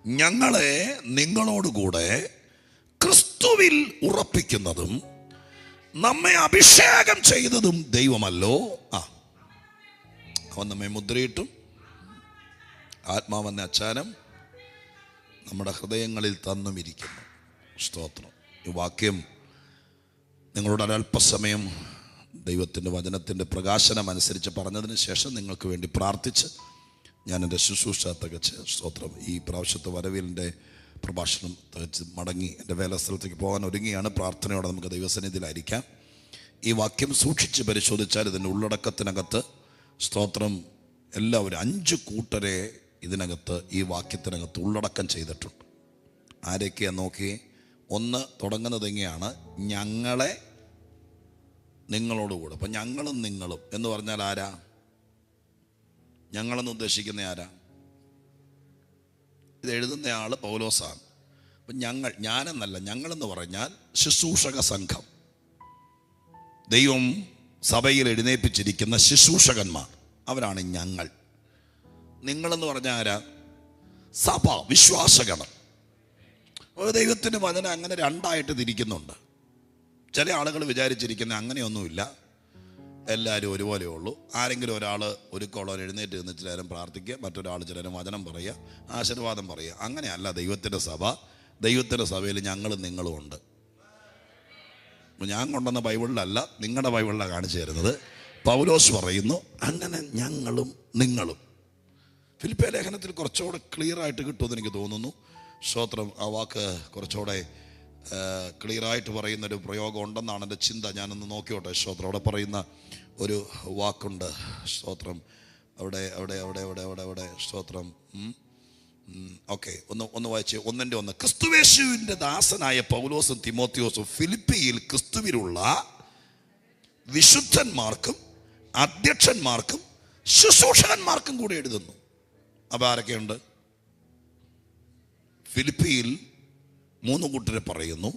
ഞങ്ങളെ നിങ്ങളോടുകൂടെ ക്രിസ്തുവിൽ ഉറപ്പിക്കുന്നതും നമ്മെ അഭിഷേകം ചെയ്തതും ദൈവമല്ലോ. അവൻ നമ്മെ മുദ്രയിട്ടും ആത്മാവെന്ന അച്ചാനം നമ്മുടെ ഹൃദയങ്ങളിൽ തന്നുമിരിക്കുന്നു. സ്തോത്രം. ഈ വാക്യം നിങ്ങളോട് ഒരല്പസമയം ദൈവത്തിൻ്റെ വചനത്തിൻ്റെ പ്രകാശനം അനുസരിച്ച് പറഞ്ഞതിന് ശേഷം നിങ്ങൾക്ക് വേണ്ടി പ്രാർത്ഥിച്ച് ഞാൻ എൻ്റെ ശുശ്രൂഷ തികച്ച് സ്തോത്രം ഈ പ്രാവശ്യത്തെ വരവിലിൻ്റെ പ്രഭാഷണം തികച്ച് മടങ്ങി എൻ്റെ വേലസ്ഥലത്തേക്ക് പോകാൻ ഒരുങ്ങിയാണ്. പ്രാർത്ഥനയോടെ നമുക്ക് ദൈവസന്നിധിയിലായിരിക്കാം. ഈ വാക്യം സൂക്ഷിച്ച് പരിശോധിച്ചാൽ ഇതിൻ്റെ ഉള്ളടക്കത്തിനകത്ത് സ്തോത്രം എല്ലാവരും 5 കൂട്ടരെ ഇതിനകത്ത് ഈ വാക്യത്തിനകത്ത് ഉള്ളടക്കം ചെയ്തിട്ടുണ്ട്. ആരൊക്കെയാണ് നോക്കി? ഒന്ന് തുടങ്ങുന്നത് എങ്ങനെയാണ്? ഞങ്ങളെ നിങ്ങളോടുകൂടെ. അപ്പം ഞങ്ങളും നിങ്ങളും എന്ന് പറഞ്ഞാൽ ആരാ? ഞങ്ങളെന്ന് ഉദ്ദേശിക്കുന്ന ആരാ? ഇത് എഴുതുന്ന ആൾ പൗലോസാണ്. അപ്പം ഞാനെന്നല്ല, ഞങ്ങളെന്ന് പറഞ്ഞാൽ ശുശ്രൂഷക സംഘം, ദൈവം സഭയിൽ എഴുന്നേൽപ്പിച്ചിരിക്കുന്ന ശുശ്രൂഷകന്മാർ, അവരാണ് ഞങ്ങൾ. നിങ്ങളെന്ന് പറഞ്ഞാൽ ആരാ? സഭ, വിശ്വാസഗണം. ദൈവത്തിൻ്റെ വചനം അങ്ങനെ 2ആയിട്ട് തിരിക്കുന്നുണ്ട്. ചില ആളുകൾ വിചാരിച്ചിരിക്കുന്ന അങ്ങനെയൊന്നുമില്ല, എല്ലാവരും ഒരുപോലെ ഉള്ളൂ. ആരെങ്കിലും ഒരാൾ ഒരുക്കമുള്ളവർ എഴുന്നേറ്റ് നിന്ന് ചിലരും പ്രാർത്ഥിക്കുക, മറ്റൊരാൾ ചിലരും വചനം പറയുക, ആശീർവാദം പറയുക. അങ്ങനെയല്ല ദൈവത്തിൻ്റെ സഭ. ദൈവത്തിൻ്റെ സഭയിൽ ഞങ്ങളും നിങ്ങളും ഉണ്ട്. ഞാൻ കൊണ്ടുവന്ന ബൈബിളിലല്ല, നിങ്ങളുടെ ബൈബിളിലാണ് കാണിച്ചു തരുന്നത്. പൗലോസ് പറയുന്നു അങ്ങനെ ഞങ്ങളും നിങ്ങളും. ഫിലിപ്പിയ ലേഖനത്തിൽ കുറച്ചുകൂടെ ക്ലിയറായിട്ട് കിട്ടുമെന്ന് എനിക്ക് തോന്നുന്നു. സ്തോത്രം. ആ വാക്ക് കുറച്ചുകൂടെ ക്ലിയറായിട്ട് പറയുന്നൊരു പ്രയോഗം ഉണ്ടെന്നാണ് എൻ്റെ ചിന്ത. ഞാനൊന്ന് നോക്കിയോട്ടെ. സ്തോത്രം. അവിടെ പറയുന്ന ഒരു വാക്കുണ്ട്. സ്തോത്രം. അവിടെ സ്തോത്രം. ഓക്കെ, ഒന്ന് വായിച്ച് 1:1. ക്രിസ്തുവേശുവിൻ്റെ ദാസനായ പൗലോസും തിമോത്തിയോസും ഫിലിപ്പിയിൽ ക്രിസ്തുവിലുള്ള വിശുദ്ധന്മാർക്കും അധ്യക്ഷന്മാർക്കും ശുശ്രൂഷകന്മാർക്കും കൂടെ എഴുതുന്നു. അപ്പോൾ ആരൊക്കെയുണ്ട്? ഫിലിപ്പിയിൽ 3 കൂട്ടരെ പറയുന്നു.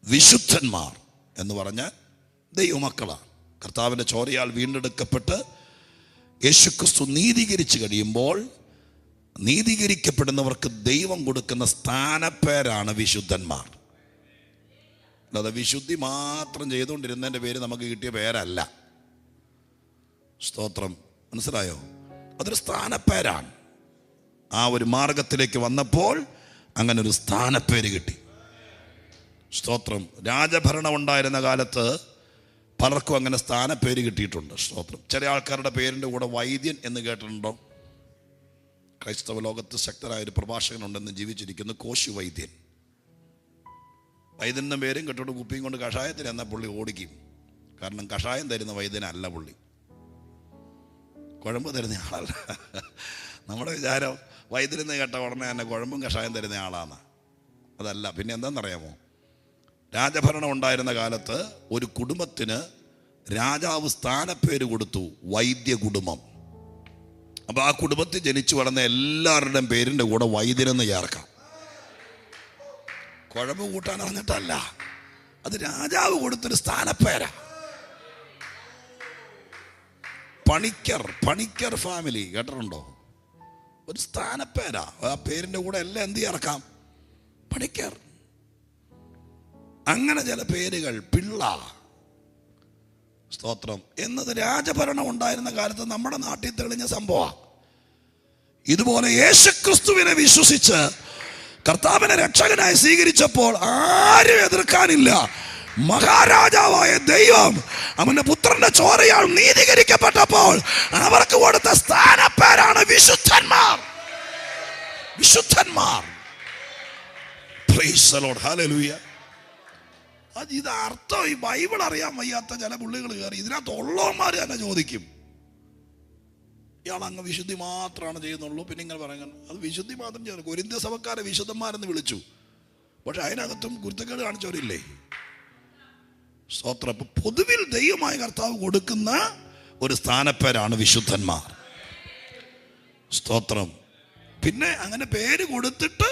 വിശുദ്ധന്മാർ എന്ന് പറഞ്ഞാൽ ദൈവമക്കളാണ്. കർത്താവിൻ്റെ ചോരയാൽ വീണ്ടെടുക്കപ്പെട്ട് യേശുക്രിസ്തു നീതീകരിച്ച് കഴിയുമ്പോൾ നീതീകരിക്കപ്പെടുന്നവർക്ക് ദൈവം കൊടുക്കുന്ന സ്ഥാനപ്പേരാണ് വിശുദ്ധന്മാർ. അല്ലാതെ വിശുദ്ധി മാത്രം ചെയ്തുകൊണ്ടിരുന്നതിൻ്റെ പേര് നമുക്ക് കിട്ടിയ പേരല്ല. സ്തോത്രം. മനസ്സിലായോ? അതൊരു സ്ഥാനപ്പേരാണ്. ആ ഒരു മാർഗത്തിലേക്ക് വന്നപ്പോൾ അങ്ങനെ ഒരു സ്ഥാനപ്പേര് കിട്ടി. സ്തോത്രം. രാജഭരണം ഉണ്ടായിരുന്ന കാലത്ത് പലർക്കും അങ്ങനെ സ്ഥാനപ്പേര് കിട്ടിയിട്ടുണ്ട്. സ്തോത്രം. ചില ആൾക്കാരുടെ പേരിൻ്റെ കൂടെ വൈദ്യൻ എന്ന് കേട്ടിട്ടുണ്ടോ? ക്രൈസ്തവ ലോകത്ത് ശക്തരായൊരു പ്രഭാഷകനുണ്ടെന്ന് ജീവിച്ചിരിക്കുന്നു, കോശി വൈദ്യൻ. വൈദ്യൻ്റെ പേരും കെട്ടോട് കുപ്പിയും കൊണ്ട് കഷായത്തിന് എന്നാൽ പുള്ളി ഓടിക്കും. കാരണം കഷായം തരുന്ന വൈദ്യനല്ല പുള്ളി, കുഴമ്പ് തരുന്ന ആളല്ല. നമ്മുടെ വിചാരം വൈദ്യനെന്ന് കേട്ട ഉടനെ തന്നെ കുഴമ്പും കഷായം തരുന്ന ആളാണ്. അതല്ല. പിന്നെ എന്താണെന്നറിയാമോ? രാജഭരണം ഉണ്ടായിരുന്ന കാലത്ത് ഒരു കുടുംബത്തിന് രാജാവ് സ്ഥാനപ്പേര് കൊടുത്തു, വൈദ്യ കുടുംബം. അപ്പോൾ ആ കുടുംബത്തിൽ ജനിച്ചു വളർന്ന എല്ലാവരുടെയും പേരിൻ്റെ കൂടെ വൈദ്യനെന്ന് ചേർക്കാം. കുഴമ്പ് കൂട്ടാൻ അറിഞ്ഞിട്ടല്ല, അത് രാജാവ് കൊടുത്തൊരു സ്ഥാനപ്പേരാ. പണിക്കർ ഫാമിലി കേട്ടിട്ടുണ്ടോ? ഒരു സ്ഥാനപ്പേരാ. ആ പേരിൻ്റെ കൂടെ എല്ലാം എന്ത് ചേർക്കാം? പണിക്കർ. അങ്ങനെ ചില പേരുകൾ, പിള്ള. സ്തോത്രം. എന്നത് രാജഭരണം ഉണ്ടായിരുന്ന കാലത്ത് നമ്മുടെ നാട്ടിൽ തെളിഞ്ഞ സംഭവമാണ്. ഇതുപോലെ യേശുക്രിസ്തുവിനെ വിശ്വസിച്ച് കർത്താവിനെ രക്ഷകനായി സ്വീകരിച്ചപ്പോൾ ആരും എതിർക്കാനില്ല. മഹാരാജാവായ ദൈവം അവന്റെ പുത്രന്റെ ചോരയാൽ നീതീകരിക്കപ്പെട്ടപ്പോൾ അവർക്ക് കൊടുത്ത സ്ഥാനപ്പേരാണ് വിശുദ്ധന്മാർ. വിശുദ്ധന്മാർ. Praise the lord. ഹല്ലേലൂയ. ഇത് അർത്ഥം ഈ ബൈബിൾ അറിയാൻ വയ്യാത്ത ചില പുള്ളികൾ കയറി ഇതിനകത്ത് ഉള്ളവന്മാർ തന്നെ ചോദിക്കും, ഇയാൾ അങ്ങ് വിശുദ്ധി മാത്രമാണ് ചെയ്യുന്നുള്ളൂ. പിന്നെ ഇങ്ങനെ പറയുന്നത് അത് വിശുദ്ധി മാത്രം ചെയ്യുന്നു. കൊരിന്ത്യ സഭക്കാരെ വിശുദ്ധന്മാരെന്ന് വിളിച്ചു, പക്ഷെ അതിനകത്തും കുരുത്തക്കേട് കാണിച്ചവരില്ലേ? സ്തോത്രം. പൊതുവിൽ ദൈവമായ കർത്താവ് കൊടുക്കുന്ന ഒരു സ്ഥാനപ്പേരാണ് വിശുദ്ധന്മാർ. സ്തോത്രം. പിന്നെ അങ്ങനെ പേര് കൊടുത്തിട്ട്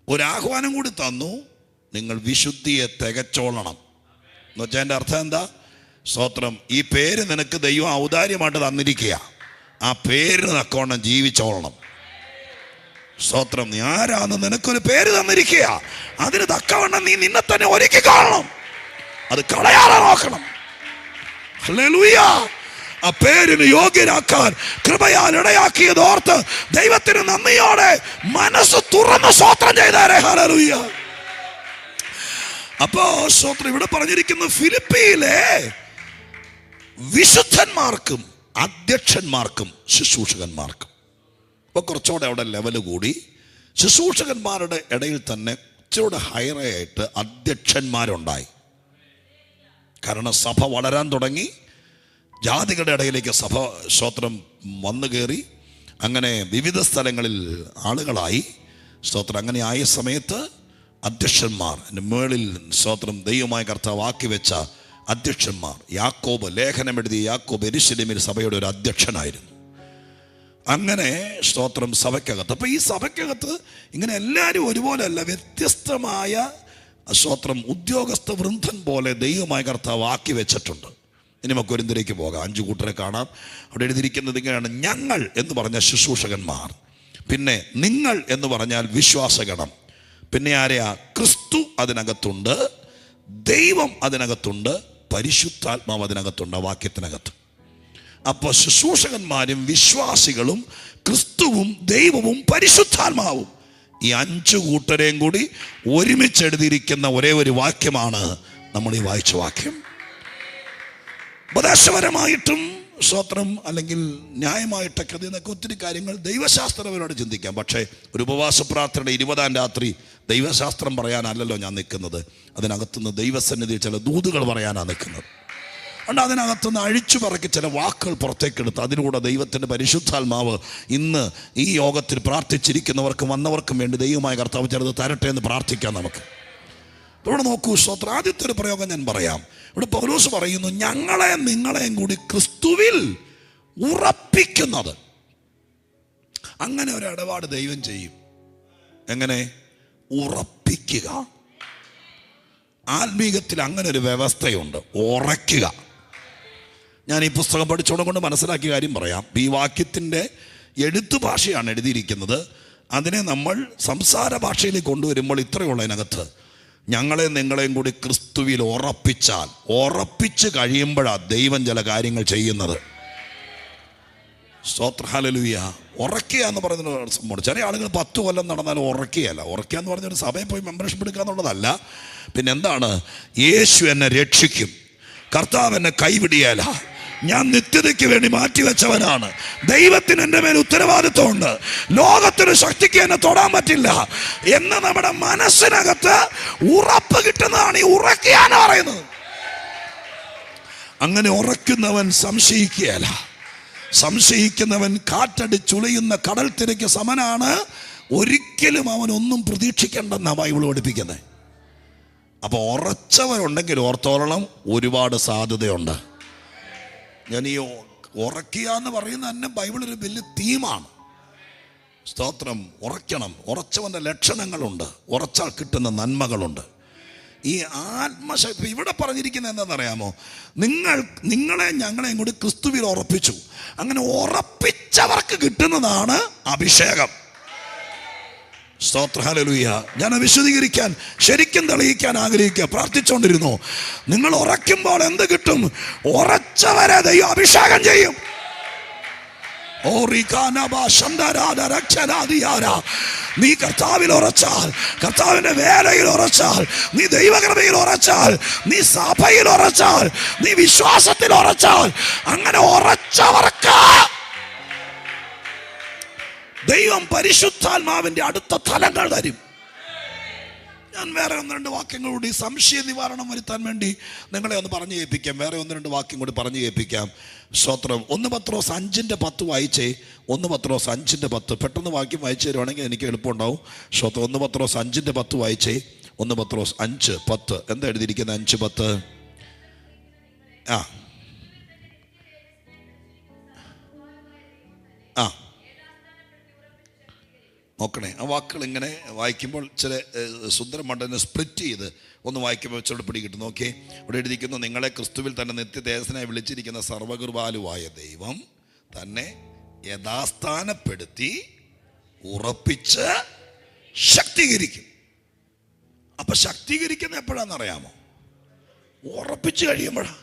ഒരാഹ്വാനം കൂടി തന്നു, നിങ്ങൾ വിശുദ്ധിയെ തികച്ചോളണം എന്ന് വെച്ചാൽ എൻ്റെ അർത്ഥം എന്താ? സ്തോത്രം. ഈ പേര് നിനക്ക് ദൈവം ഔദാര്യമായിട്ട് തന്നിരിക്കുക, ആ പേരിന് തക്കോണം ജീവിച്ചോളണം. സ്തോത്രം. നീ ആരാന്ന് നിനക്കൊരു പേര് തന്നിരിക്കുക. അതിന് തക്കവണ്ണം നീ നിന്നെ തന്നെ ഒരുക്കി കാണണം. അത് കളയാതെ നോക്കണം. ഹല്ലേലൂയ. ആ പേരിന് യോഗ്യരാക്കാൻ കൃപയാൽ ഇടയാക്കിയത് ഓർത്ത് ദൈവത്തിന് നന്ദിയോടെ മനസ്സ് തുറന്ന് സ്തോത്രം ചെയ്താരേ. ഹല്ലേലൂയ. അപ്പോ സ്തോത്രം ഇവിടെ പറഞ്ഞിരിക്കുന്നു, ഫിലിപ്പിയിലെ വിശുദ്ധന്മാർക്കും അധ്യക്ഷന്മാർക്കും ശുശ്രൂഷകന്മാർക്കും. അപ്പൊ കുറച്ചുകൂടെ അവിടെ ലെവല് കൂടി. ശുശ്രൂഷകന്മാരുടെ ഇടയിൽ തന്നെ കുറച്ചുകൂടെ ഹയറായിട്ട് അധ്യക്ഷന്മാരുണ്ടായി. കാരണം സഭ വളരാൻ തുടങ്ങി. ജാതികളുടെ ഇടയിലേക്ക് സഭ സ്തോത്രം വന്നു കയറി. അങ്ങനെ വിവിധ സ്ഥലങ്ങളിൽ ആളുകളായി. സ്തോത്രം. അങ്ങനെ ആയ സമയത്ത് അധ്യക്ഷന്മാർ, മേളിൽ സ്തോത്രം ദൈവമായ കർത്താവ് ആക്കി വെച്ച അധ്യക്ഷന്മാർ. യാക്കോബ്, ലേഖനം എഴുതിയ യാക്കോബ് യെരൂശലേമിൽ സഭയുടെ ഒരു അധ്യക്ഷനായിരുന്നു. അങ്ങനെ സ്തോത്രം സഭയ്ക്കകത്ത്. അപ്പൊ ഈ സഭയ്ക്കകത്ത് ഇങ്ങനെ എല്ലാവരും ഒരുപോലെ അല്ല, വ്യത്യസ്തമായ സ്തോത്രം ഉദ്യോഗസ്ഥ വൃന്ദം പോലെ ദൈവമായ കർത്താവ് ആക്കി വെച്ചിട്ടുണ്ട്. ഇനി നമുക്ക് കൊരിന്ത്യയിലേക്ക് പോകാം. 5 കൂട്ടരെ കാണാം. അവിടെ എഴുതിയിരിക്കുന്നത് ഇങ്ങനെയാണ്: ഞങ്ങൾ എന്ന് പറഞ്ഞ ശുശ്രൂഷകന്മാർ, പിന്നെ നിങ്ങൾ എന്ന് പറഞ്ഞാൽ വിശ്വാസഗണം, പിന്നെ ആരെയാ? ക്രിസ്തു അതിനകത്തുണ്ട്, ദൈവം അതിനകത്തുണ്ട്, പരിശുദ്ധാത്മാവ് അതിനകത്തുണ്ട്. ആ വാക്യത്തിനകത്ത്. അപ്പോൾ ശുശ്രൂഷകന്മാരും വിശ്വാസികളും ക്രിസ്തുവും ദൈവവും പരിശുദ്ധാത്മാവും, ഈ 5 കൂട്ടരെയും കൂടി ഒരുമിച്ച് എഴുതിയിരിക്കുന്ന ഒരേ ഒരു വാക്യമാണ് നമ്മൾ ഈ വായിച്ച വാക്യം. ഉപദേശപരമായിട്ടും സ്തോത്രം അല്ലെങ്കിൽ ന്യായമായിട്ടൊക്കെ ഇതിനൊക്കെ ഒത്തിരി കാര്യങ്ങൾ ദൈവശാസ്ത്രപരമായിട്ട് ചിന്തിക്കാം. പക്ഷേ ഒരു ഉപവാസ പ്രാർത്ഥനയുടെ 20-ാം രാത്രി ദൈവശാസ്ത്രം പറയാനല്ലല്ലോ ഞാൻ നിൽക്കുന്നത്. അതിനകത്തുനിന്ന് ദൈവസന്നിധിയിൽ ചില ദൂതുകൾ പറയാനാണ് നിൽക്കുന്നത്. അതുകൊണ്ട് അതിനകത്തുനിന്ന് അഴിച്ചു പറക്കി ചില വാക്കുകൾ പുറത്തേക്കെടുത്ത് അതിലൂടെ ദൈവത്തിൻ്റെ പരിശുദ്ധാത്മാവ് ഇന്ന് ഈ യോഗത്തിൽ പ്രാർത്ഥിച്ചിരിക്കുന്നവർക്കും വന്നവർക്കും വേണ്ടി ദൈവമായ കർത്താവ് ചിലത് തരട്ടെ എന്ന് പ്രാർത്ഥിക്കാം നമുക്ക്. ഇവിടെ നോക്കൂ സ്തോത്രം. ആദ്യത്തെ ഒരു പ്രയോഗം ഞാൻ പറയാം. ഇവിടെ പൗലോസ് പറയുന്നു, ഞങ്ങളെ നിങ്ങളെയും കൂടി ക്രിസ്തുവിൽ ഉറപ്പിക്കുന്നത്. അങ്ങനെ ഒരു ഇടപാട് ദൈവം ചെയ്യും. എങ്ങനെ? ഉറപ്പിക്കുക. ആത്മീകത്തിൽ അങ്ങനെ ഒരു വ്യവസ്ഥയുണ്ട്, ഉറയ്ക്കുക. ഞാൻ ഈ പുസ്തകം പഠിച്ചോണ്ട് മനസ്സിലാക്കിയ കാര്യം പറയാം. ഈ വാക്യത്തിൻ്റെ എഴുത്തു ഭാഷയാണ് എഴുതിയിരിക്കുന്നത്. അതിനെ നമ്മൾ സംസാര ഭാഷയിലേക്ക് കൊണ്ടുവരുമ്പോൾ ഇത്രയുള്ളതിനകത്ത് ഞങ്ങളെ നിങ്ങളെയും കൂടി ക്രിസ്തുവിൽ ഉറപ്പിച്ചാൽ, ഉറപ്പിച്ച് കഴിയുമ്പോഴാണ് ദൈവം ചില കാര്യങ്ങൾ ചെയ്യുന്നത്. സ്തോത്രം. ഹല്ലേലൂയ. ഉറക്കുക എന്ന് പറയുന്ന സംഭവം. ചില ആളുകൾ 10 കൊല്ലം നടന്നാലും ഉറക്കുകയല്ല. ഉറക്കുക എന്ന് പറഞ്ഞൊരു സഭയിൽ പോയി മെമ്പർഷിപ്പ് എടുക്കുക എന്നുള്ളതല്ല. പിന്നെ എന്താണ്? യേശു എന്നെ രക്ഷിക്കും, കർത്താവ് എന്നെ കൈവിടിയല്ല, ഞാൻ നിത്യതയ്ക്ക് വേണ്ടി മാറ്റിവെച്ചവനാണ്, ദൈവത്തിന് എൻ്റെ മേൽ ഉത്തരവാദിത്വമുണ്ട്, ലോകത്തിന് ശക്തിക്ക് എന്നെ തൊടാൻ പറ്റില്ല എന്ന് നമ്മുടെ മനസ്സിനകത്ത് ഉറപ്പ് കിട്ടുന്നതാണ് ഈ ഉറക്കുക എന്ന് പറയുന്നത്. അങ്ങനെ ഉറക്കുന്നവൻ സംശയിക്കുകയല്ല. സംശയിക്കുന്നവൻ കാറ്റടിച്ചുളയുന്ന കടൽ തിരക്ക് സമനാണ്. ഒരിക്കലും അവൻ ഒന്നും പ്രതീക്ഷിക്കേണ്ടെന്നാണ് ബൈബിൾ പഠിപ്പിക്കുന്നത്. അപ്പോൾ ഉറച്ചവരുണ്ടെങ്കിൽ ഓർത്തോളണം, ഒരുപാട് സാധ്യതയുണ്ട്. ഞാൻ ഈ ഉറക്കുക എന്ന് പറയുന്നത് തന്നെ ബൈബിളൊരു വലിയ തീമാണ്. സ്തോത്രം. ഉറയ്ക്കണം. ഉറച്ചവൻ്റെ ലക്ഷണങ്ങളുണ്ട്, ഉറച്ചാൽ കിട്ടുന്ന നന്മകളുണ്ട്. ഈ ആത്മശക്തി ഇവിടെ പറഞ്ഞിരിക്കുന്നത് എന്താണെന്നറിയാമോ? നിങ്ങളെ ഞങ്ങളെയും കൂടി ക്രിസ്തുവിൽ ഉറപ്പിച്ചു. അങ്ങനെ ഉറപ്പിച്ചവർക്ക് കിട്ടുന്നതാണ് അഭിഷേകം. സ്തോത്രം. ഹല്ലേലൂയ. ഞാൻ വിശദീകരിക്കാൻ ശരിക്കും തെളിയിക്കാൻ ആഗ്രഹിക്കുക. പ്രാർത്ഥിച്ചുകൊണ്ടിരുന്നു. നിങ്ങൾ ഉറയ്ക്കുമ്പോൾ എന്ത് കിട്ടും? ഉറച്ചവരെ ദൈവം അഭിഷേകം ചെയ്യും. നീ കർത്താവിൽ ഉറച്ചാൽ, കർത്താവിന്റെ വേലയിൽ ഉറച്ചാൽ, നീ ദൈവകൃപയിൽ ഉറച്ചാൽ, നീ സഭയിൽ ഉറച്ചാൽ, നീ വിശ്വാസത്തിൽ ഉറച്ചാൽ, അങ്ങനെ ഉറച്ചവർക്ക് ദൈവം പരിശുദ്ധാത്മാവിന്റെ അടുത്ത തലങ്ങൾ തരും. ഞാൻ വേറെ 1-2 വാക്യങ്ങൾ കൂടി സംശയ നിവാരണം വരുത്താൻ വേണ്ടി നിങ്ങളെ ഒന്ന് പറഞ്ഞു കേൾപ്പിക്കാം. വേറെ 1-2 വാക്യം കൂടി പറഞ്ഞു കേൾപ്പിക്കാം. സ്തോത്രം. 1 പത്രോസ് 5:10 വായിച്ചേ. 1 പത്രോസ് 5:10 പെട്ടെന്ന് വാക്യം വായിച്ചു തരുവാണെങ്കിൽ എനിക്ക് എളുപ്പമുണ്ടാവും. സ്തോത്രം. 1 പത്രോസ് 5:10 വായിച്ചേ. 1 പത്രോസ് 5:10 എന്താ എഴുതിയിരിക്കുന്നത്? 5:10. ആ ആ നോക്കണേ. ആ വാക്കുകൾ ഇങ്ങനെ വായിക്കുമ്പോൾ ചില സുന്ദരമണ്ഡലിനെ സ്പ്ലിറ്റ് ചെയ്ത് ഒന്ന് വായിക്കുമ്പോൾ വെച്ചോട് പിടികിട്ടും. നോക്കിയേ. ഇവിടെ എഴുതിയിരിക്കുന്നു, നിങ്ങളെ ക്രിസ്തുവിൽ തന്നെ നിത്യദേശനായി വിളിച്ചിരിക്കുന്ന സർവകൃപാലുവായ ദൈവം തന്നെ യഥാസ്ഥാനപ്പെടുത്തി ഉറപ്പിച്ച് ശക്തീകരിക്കും. അപ്പൊ ശക്തീകരിക്കുന്ന എപ്പോഴാണെന്നറിയാമോ? ഉറപ്പിച്ച് കഴിയുമ്പോഴാ.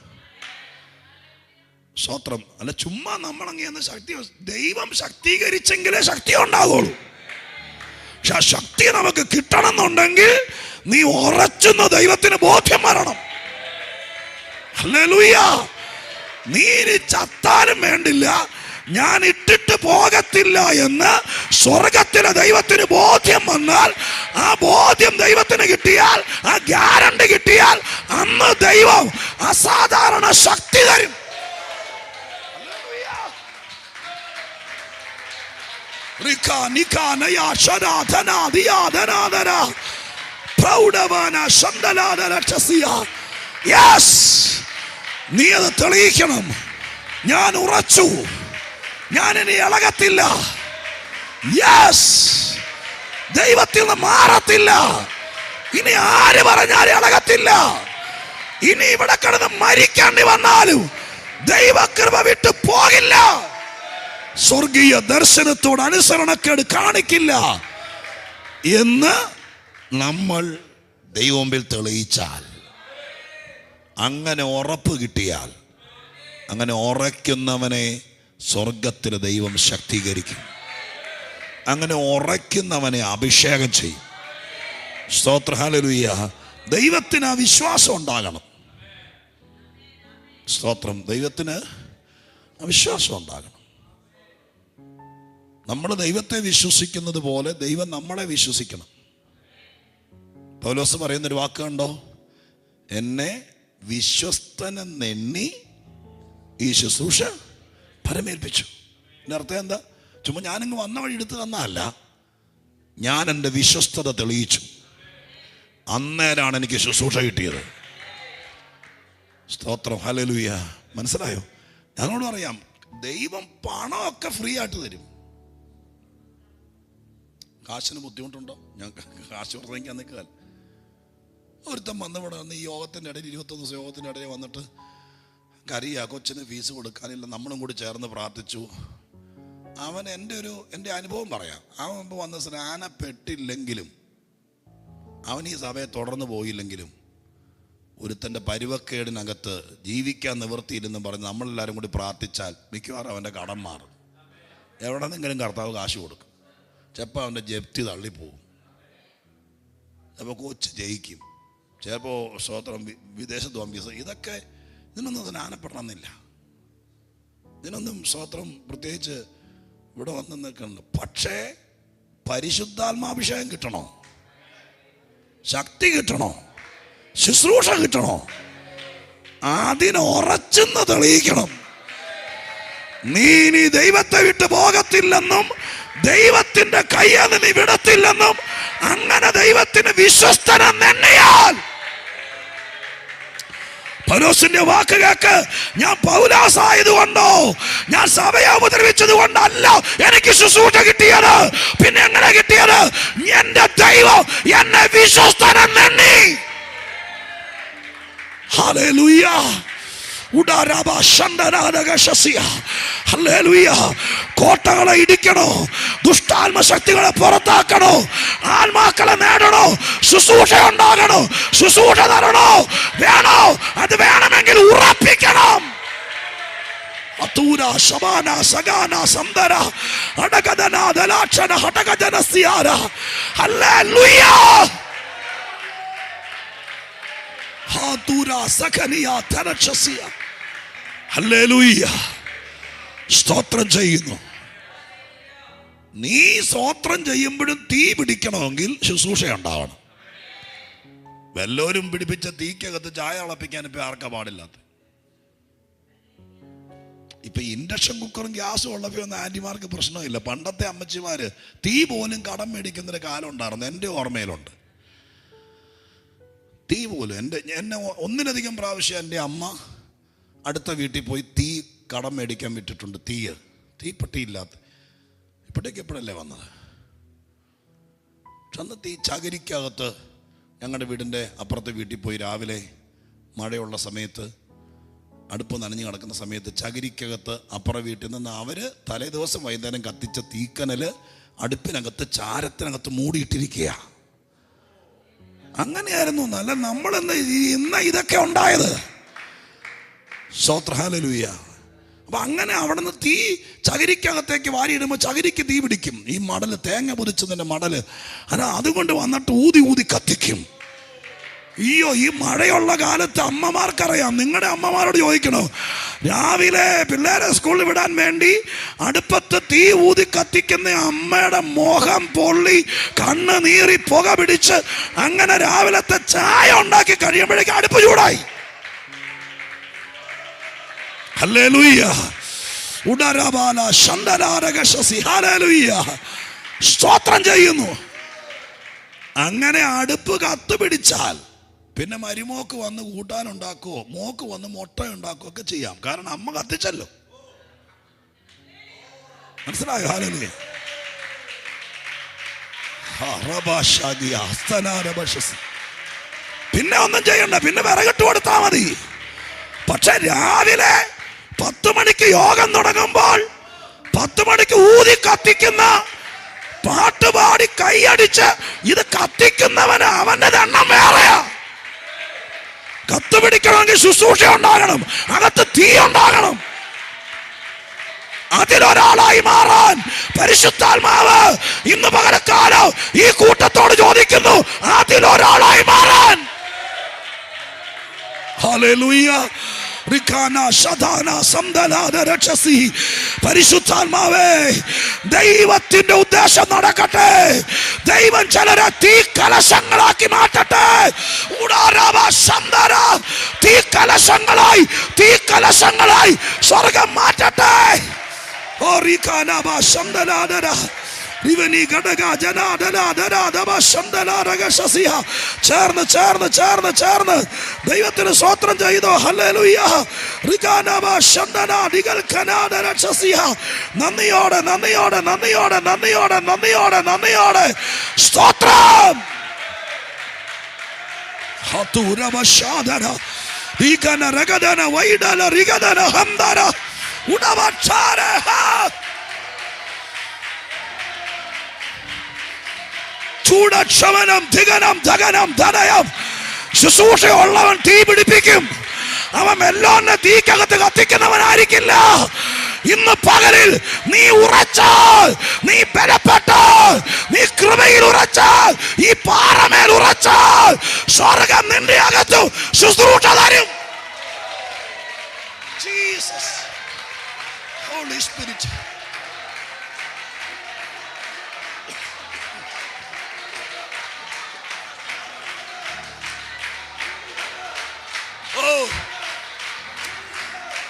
സ്തോത്രം. അല്ല ചുമ്മാ നമ്മളങ്ങ് ശക്തി, ദൈവം ശക്തീകരിച്ചെങ്കിലേ ശക്തി ഉണ്ടാകുള്ളൂ. പക്ഷെ ആ ശക്തി നമുക്ക് കിട്ടണമെന്നുണ്ടെങ്കിൽ നീ ഉറച്ചെന്ന് ദൈവത്തിന് ബോധ്യം വരണം. ഹല്ലേലൂയ. നീ ചത്താലും വേണ്ടില്ല, ഞാൻ ഇട്ടിട്ട് പോകത്തില്ല എന്ന് സ്വർഗത്തിലെ ദൈവത്തിന് ബോധ്യം വന്നാൽ, ആ ബോധ്യം ദൈവത്തിന് കിട്ടിയാൽ, ആ ഗ്യാരണ്ടി കിട്ടിയാൽ, അന്ന് ദൈവം അസാധാരണ ശക്തി തരും. നീ അത് തെളിയിക്കണം. ഞാൻ ഉറച്ചു, ഞാൻ ഇനി ഇളകത്തില്ല. യെസ്, ദൈവത്തിൽ നിന്ന് മാറത്തില്ല. ഇനി ആര് പറഞ്ഞാലും ഇളകത്തില്ല. ഇനി ഇവിടെ കിടന്ന് മരിക്കേണ്ടി വന്നാലും ദൈവകൃപ വിട്ടു പോകില്ല. സ്വർഗീയ ദർശനത്തോട് അനുസരണക്കേട് കാണിക്കില്ല എന്ന് നമ്മൾ ദൈവമുമ്പിൽ തെളിയിച്ചാൽ, അങ്ങനെ ഉറപ്പ് കിട്ടിയാൽ, അങ്ങനെ ഉറയ്ക്കുന്നവനെ സ്വർഗത്തിലെ ദൈവം ശക്തീകരിക്കും. അങ്ങനെ ഉറയ്ക്കുന്നവനെ അഭിഷേകം ചെയ്യും. സ്തോത്ര. ഹല്ലേലൂയ. ദൈവത്തിന് ആ വിശ്വാസം ഉണ്ടാകണം. സ്തോത്രം. ദൈവത്തിന് ആ വിശ്വാസം ഉണ്ടാകണം. നമ്മൾ ദൈവത്തെ വിശ്വസിക്കുന്നത് പോലെ ദൈവം നമ്മളെ വിശ്വസിക്കണം. പൗലോസ് പറയുന്നൊരു വാക്ക് കണ്ടോ? എന്നെ വിശ്വസ്തനെന്നെണ്ണി ഈ ശുശ്രൂഷ പരമേൽപ്പിച്ചു. എൻ്റെ അർത്ഥം എന്താ? ചുമ്മാ ഞാനിങ്ങ് വന്ന വഴി എടുത്ത് തന്നതല്ല, ഞാൻ എൻ്റെ വിശ്വസ്തത തെളിയിച്ചു. അന്നേരാണ് എനിക്ക് ശുശ്രൂഷ കിട്ടിയത്. സ്തോത്രം. ഹല്ലേലൂയ. മനസ്സിലായോ? ഞങ്ങളോട് പറയാം, ദൈവം പണമൊക്കെ ഫ്രീ ആയിട്ട് തരും. കാശിന് ബുദ്ധിമുട്ടുണ്ടോ? ഞാൻ കാശ് പ്രസംഗിക്കാൻ നിൽക്കുക. ഒരുത്തം വന്നിവിടെ വന്ന് ഈ യോഗത്തിൻ്റെ ഇടയിൽ, 21 ദിവസം യോഗത്തിൻ്റെ ഇടയിൽ വന്നിട്ട് കറിയാ, കൊച്ചിന് ഫീസ് കൊടുക്കാനില്ല, നമ്മളും കൂടി ചേർന്ന് പ്രാർത്ഥിച്ചു. അവൻ എൻ്റെ അനുഭവം പറയാം. അവൻ മുമ്പ് വന്ന് സ്നാനപ്പെട്ടില്ലെങ്കിലും, അവൻ ഈ സഭയെ തുടർന്ന് പോയില്ലെങ്കിലും, ഒരുത്തൻ്റെ പരുവക്കേടിനകത്ത് ജീവിക്കാൻ നിവൃത്തിയില്ലെന്ന് പറഞ്ഞ് നമ്മളെല്ലാവരും കൂടി പ്രാർത്ഥിച്ചാൽ മിക്കവാറും അവൻ്റെ കടം മാറും. എവിടെ നിന്നെങ്കിലും കർത്താവ് കാശ് കൊടുക്കും. ചിലപ്പോൾ അവൻ്റെ ജപ്തി തള്ളിപ്പോവും. ചിലപ്പോൾ കൊച്ച് ജയിക്കും. ചിലപ്പോൾ സ്തോത്രം വിദേശത്ത് വമ്പീസ്. ഇതൊക്കെ ഇതിനൊന്നും സ്നാനപ്പെടണമെന്നില്ല. ഇതിനൊന്നും സ്തോത്രം പ്രത്യേകിച്ച് ഇവിടെ വന്ന് നിൽക്കുന്നുണ്ട്. പക്ഷേ പരിശുദ്ധാത്മാഭിഷേകം കിട്ടണോ? ശക്തി കിട്ടണോ? ശുശ്രൂഷ കിട്ടണോ? അതിന് ഉറച്ചെന്ന് തെളിയിക്കണം. നീ ഇനി ദൈവത്തെ വിട്ട് പോകത്തില്ലെന്നും ദൈവത്തിന്റെ കയ്യിൽ നീ വിടത്തില്ലെന്നും അങ്ങനെ ദൈവത്തിന് വിശ്വസ്തനെന്നെണ്ണിയാൽ, പൗലോസിന്റെ വാക്ക് കേക്ക്. ഞാൻ പൗലോസായതുകൊണ്ടോ, ഞാൻ സഭയെ ഉപദ്രവിച്ചത് കൊണ്ടല്ല എനിക്ക് ശുശ്രൂഷ കിട്ടിയത്. പിന്നെ എങ്ങനെ കിട്ടിയത്? എന്റെ ദൈവം എന്നെ വിശ്വസ്തനെന്നെണ്ണി. ഹല്ലേലൂയ. കോട്ടകളെ ഇടിക്കണോ? ദുഷ്ടാത്മശക്തികളെ പുറത്താക്കണോ? ആത്മാക്കളെ നേടണോ? ശുശ്രൂഷ ഉണ്ടാകണോ? ശുശ്രൂഷ തരണോ? വേണോ? അത് വേണമെങ്കിൽ ഉറപ്പിക്കണം. ഹല്ലേലൂയ. സ്തോത്രം ചെയ്യുന്നു. നീ സ്തോത്രം ചെയ്യുമ്പോഴും തീ പിടിക്കണമെങ്കിൽ ശുശ്രൂഷ ഉണ്ടാവണം. വല്ലവരും പിടിപ്പിച്ച തീക്കകത്ത് ചായ തിളപ്പിക്കാൻ ഇപ്പൊ ആർക്കാ പാടില്ലാത്ത? ഇപ്പൊ ഇൻഡക്ഷൻ കുക്കറും ഗ്യാസും ഉള്ളപ്പോ ഒന്നും ആന്റിമാർക്ക് പ്രശ്നമില്ല. പണ്ടത്തെ അമ്മച്ചിമാര് തീ പോലും കടം മേടിക്കുന്നൊരു കാലം ഉണ്ടായിരുന്നു. എൻ്റെ ഓർമ്മയിലുണ്ട്. തീ പോലും എന്നെ ഒന്നിലധികം പ്രാവശ്യം എൻ്റെ അമ്മ അടുത്ത വീട്ടിൽ പോയി തീ കടം മേടിക്കാൻ വിട്ടിട്ടുണ്ട്. തീപ്പെട്ടിയില്ലാത്ത. ഇപ്പോഴേക്ക് എപ്പോഴല്ലേ വന്നത്? പക്ഷെ അന്ന് തീ ചകരിക്കകത്ത് ഞങ്ങളുടെ വീടിൻ്റെ അപ്പുറത്തെ വീട്ടിൽ പോയി രാവിലെ മഴയുള്ള സമയത്ത്, അടുപ്പ് നനഞ്ഞു കിടക്കുന്ന സമയത്ത് ചകിരിക്കകത്ത് അപ്പുറ വീട്ടിൽ നിന്ന് അവർ തലേ ദിവസം വൈകുന്നേരം കത്തിച്ച തീക്കനൽ അടുപ്പിനകത്ത് ചാരത്തിനകത്ത് മൂടിയിട്ടിരിക്കുക. അങ്ങനെയായിരുന്നു. നല്ല നമ്മളെന്ന് ഇന്ന് ഇതൊക്കെ ഉണ്ടായത്. സ്തോത്രം, ഹല്ലേലൂയ. അപ്പൊ അങ്ങനെ അവിടെ നിന്ന് തീ ചകിരിക്കകത്തേക്ക് വാരിയിടുമ്പോൾ ചകിരിക്ക് തീ പിടിക്കും. ഈ മടല്, തേങ്ങ പൊതിച്ചതിന്റെ മടല്, അതുകൊണ്ട് വന്നിട്ട് ഊതി ഊതി കത്തിക്കും. അയ്യോ, ഈ മഴയുള്ള കാലത്ത് അമ്മമാർക്കറിയാം. നിങ്ങളുടെ അമ്മമാരോട് ചോദിക്കണോ, രാവിലെ പിള്ളേരെ സ്കൂളിൽ വിടാൻ വേണ്ടി അടുപ്പത്ത് തീ ഊതി കത്തിക്കുന്ന അമ്മയുടെ മുഖം പൊള്ളി, കണ്ണ് നീറി, പുക പിടിച്ച് അങ്ങനെ രാവിലത്തെ ചായ ഉണ്ടാക്കി കഴിയുമ്പോഴേക്കും അടുപ്പ് ചൂടായി. ഹല്ലേലൂയ. ഉടരബാല ശന്തലാരകശസി. ഹല്ലേലൂയ. സ്തോത്രം ചെയ്യുന്നു. അങ്ങനെ അടുപ്പ് കത്തുപിടിച്ചാൽ പിന്നെ മരുമോക്ക് വന്ന് കൂട്ടാനുണ്ടാക്കുവോ, മോക്ക് വന്ന് മുട്ട ഉണ്ടാക്കുവോ ഒക്കെ ചെയ്യാം. കാരണം അമ്മ കത്തിച്ചല്ലോ. മനസ്സിലായോ? ഹല്ലേലൂയ. പിന്നെ ഒന്നും ചെയ്യണ്ട, പിന്നെ വിറകിട്ട് കൊടുത്താ മതി. പക്ഷെ രാവിലെ 10 മണിക്ക് യോഗം തുടങ്ങുമ്പോൾ 10 മണിക്ക് ഊതി കത്തിക്കുന്ന, പാട്ടുപാടി കൈയടിച്ച് ഇത് കത്തിക്കുന്നവന് അവന്റെ എണ്ണം വേറെയാ. കത്തുപിടിക്കണമെങ്കിൽ ശുശ്രൂഷ ഉണ്ടാകണം, അകത്ത് തീ ഉണ്ടാകണം. അതിലൊരാളായി മാറാൻ പരിശുദ്ധാത്മാവ് ഇന്ന് പകരക്കാലം ഈ കൂട്ടത്തോട് ചോദിക്കുന്നു, അതിലൊരാളായി മാറാൻ. ഹല്ലേലൂയ. പരിശുദ്ധാത്മാവേ, ദൈവത്തിന്റെ ഉദ്ദേശം നടക്കട്ടെ. ദൈവം ചിലരെ തീ കലശങ്ങളാക്കി മാറ്റട്ടെ. തീ കലശങ്ങളായി, തീ കലശങ്ങളായി സ്വർഗം മാറ്റട്ടെ. ചേർന്ന് ചേർന്ന് ചേർന്ന് ചേർന്ന് ദൈവത്തിന് സ്തോത്രം ചെയ്തോ. ഹല്ലേലൂയ. നന്ദിയോടെ നന്ദിയോടെ നന്ദിയോടെ നന്ദിയോടെ നന്ദിയോടെ നന്ദിയോടെ സ്തോത്രം. ചൂടക്ഷമനം ധികനം ധകനം ധനയം. ശുശ്രൂഷയുള്ളവൻ തീ പിടിപ്പിക്കും. അവൻ മെല്ലോന്നെ തീക്കകത്ത് കത്തിക്കുന്നവനായിരിക്കില്ല. ഇന്ന് പകലിൽ നീ ഉറച്ചാൽ, നീ ബലപ്പെട്ടാൽ, നീ കൃപയിൽ ഉറച്ചാൽ, ഈ പാറമേൽ ഉറച്ചാൽ, സ്വർഗം നിന്റെ അകത്തു ശുശ്രൂഷ തരും. Jesus, holy spirit.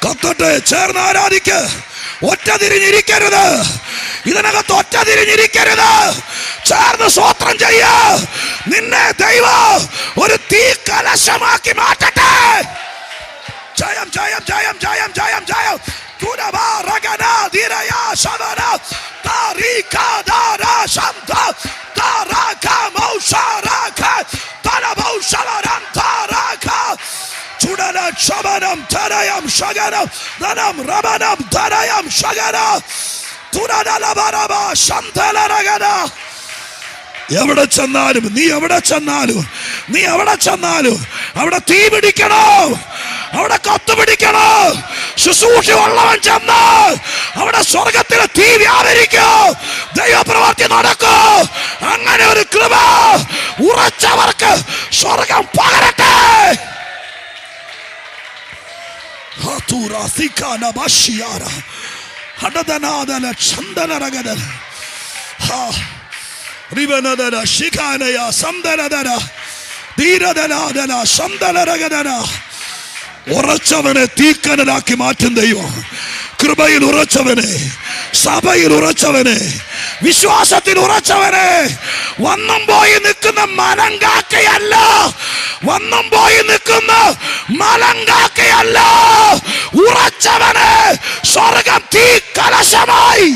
കത്തട്ടെ. ചേർന്ന് ആരാധിക്ക്. ഒറ്റ തിരിഞ്ഞിരിക്കരുത്. ഇതിനകത്ത് ഒറ്റ തിരിഞ്ഞിരിക്കരുത്. ചേർന്ന് സ്തോത്രം ചെയ്യ. നിന്നെ ദൈവം ഒരു തീ കലശമാക്കി മാറ്റട്ടെ. ജയം ജയം ജയം ജയം ജയം ജയം. ചുടലക്ഷമനം ധനയം ശകനം ധനം രമനം ധനയം ശകന തുരനലവരമ ശന്തലരകന. എവിടെ ചെന്നാലും, നീ എവിടെ ചെന്നാലും, നീ എവിടെ ചെന്നാലും അവിടെ തീ പിടിക്കണോ, അവിടെ കത്ത് പിടിക്കണോ. ശുശ്രൂഷയുള്ളവൻ ചെന്നാൽ അവിടെ സ്വർഗത്തിലെ തീ വ്യാപരിക്കോ, ദൈവപ്രവൃത്തി നടക്കോ. അങ്ങനെ ഒരു കൃപ ഉറച്ചവർക്ക് സ്വർഗം പകരട്ടെ. ഉറച്ചവനെ തീക്കനലാക്കി മാറ്റും ദൈവം. കൃപയിൽ ഉറച്ചവനെ, സഭയിൽ ഉറച്ചവനെ, വിശ്വാസത്തിൽ ഉറച്ചവനെ. വന്നും പോയി നിൽക്കുന്ന മലങ്കാക്കയല്ല, വന്നും പോയി നിൽക്കുന്ന മലങ്കാക്കയല്ല, ഉറച്ചവനെ സ്വർഗം തീ കലശമായി.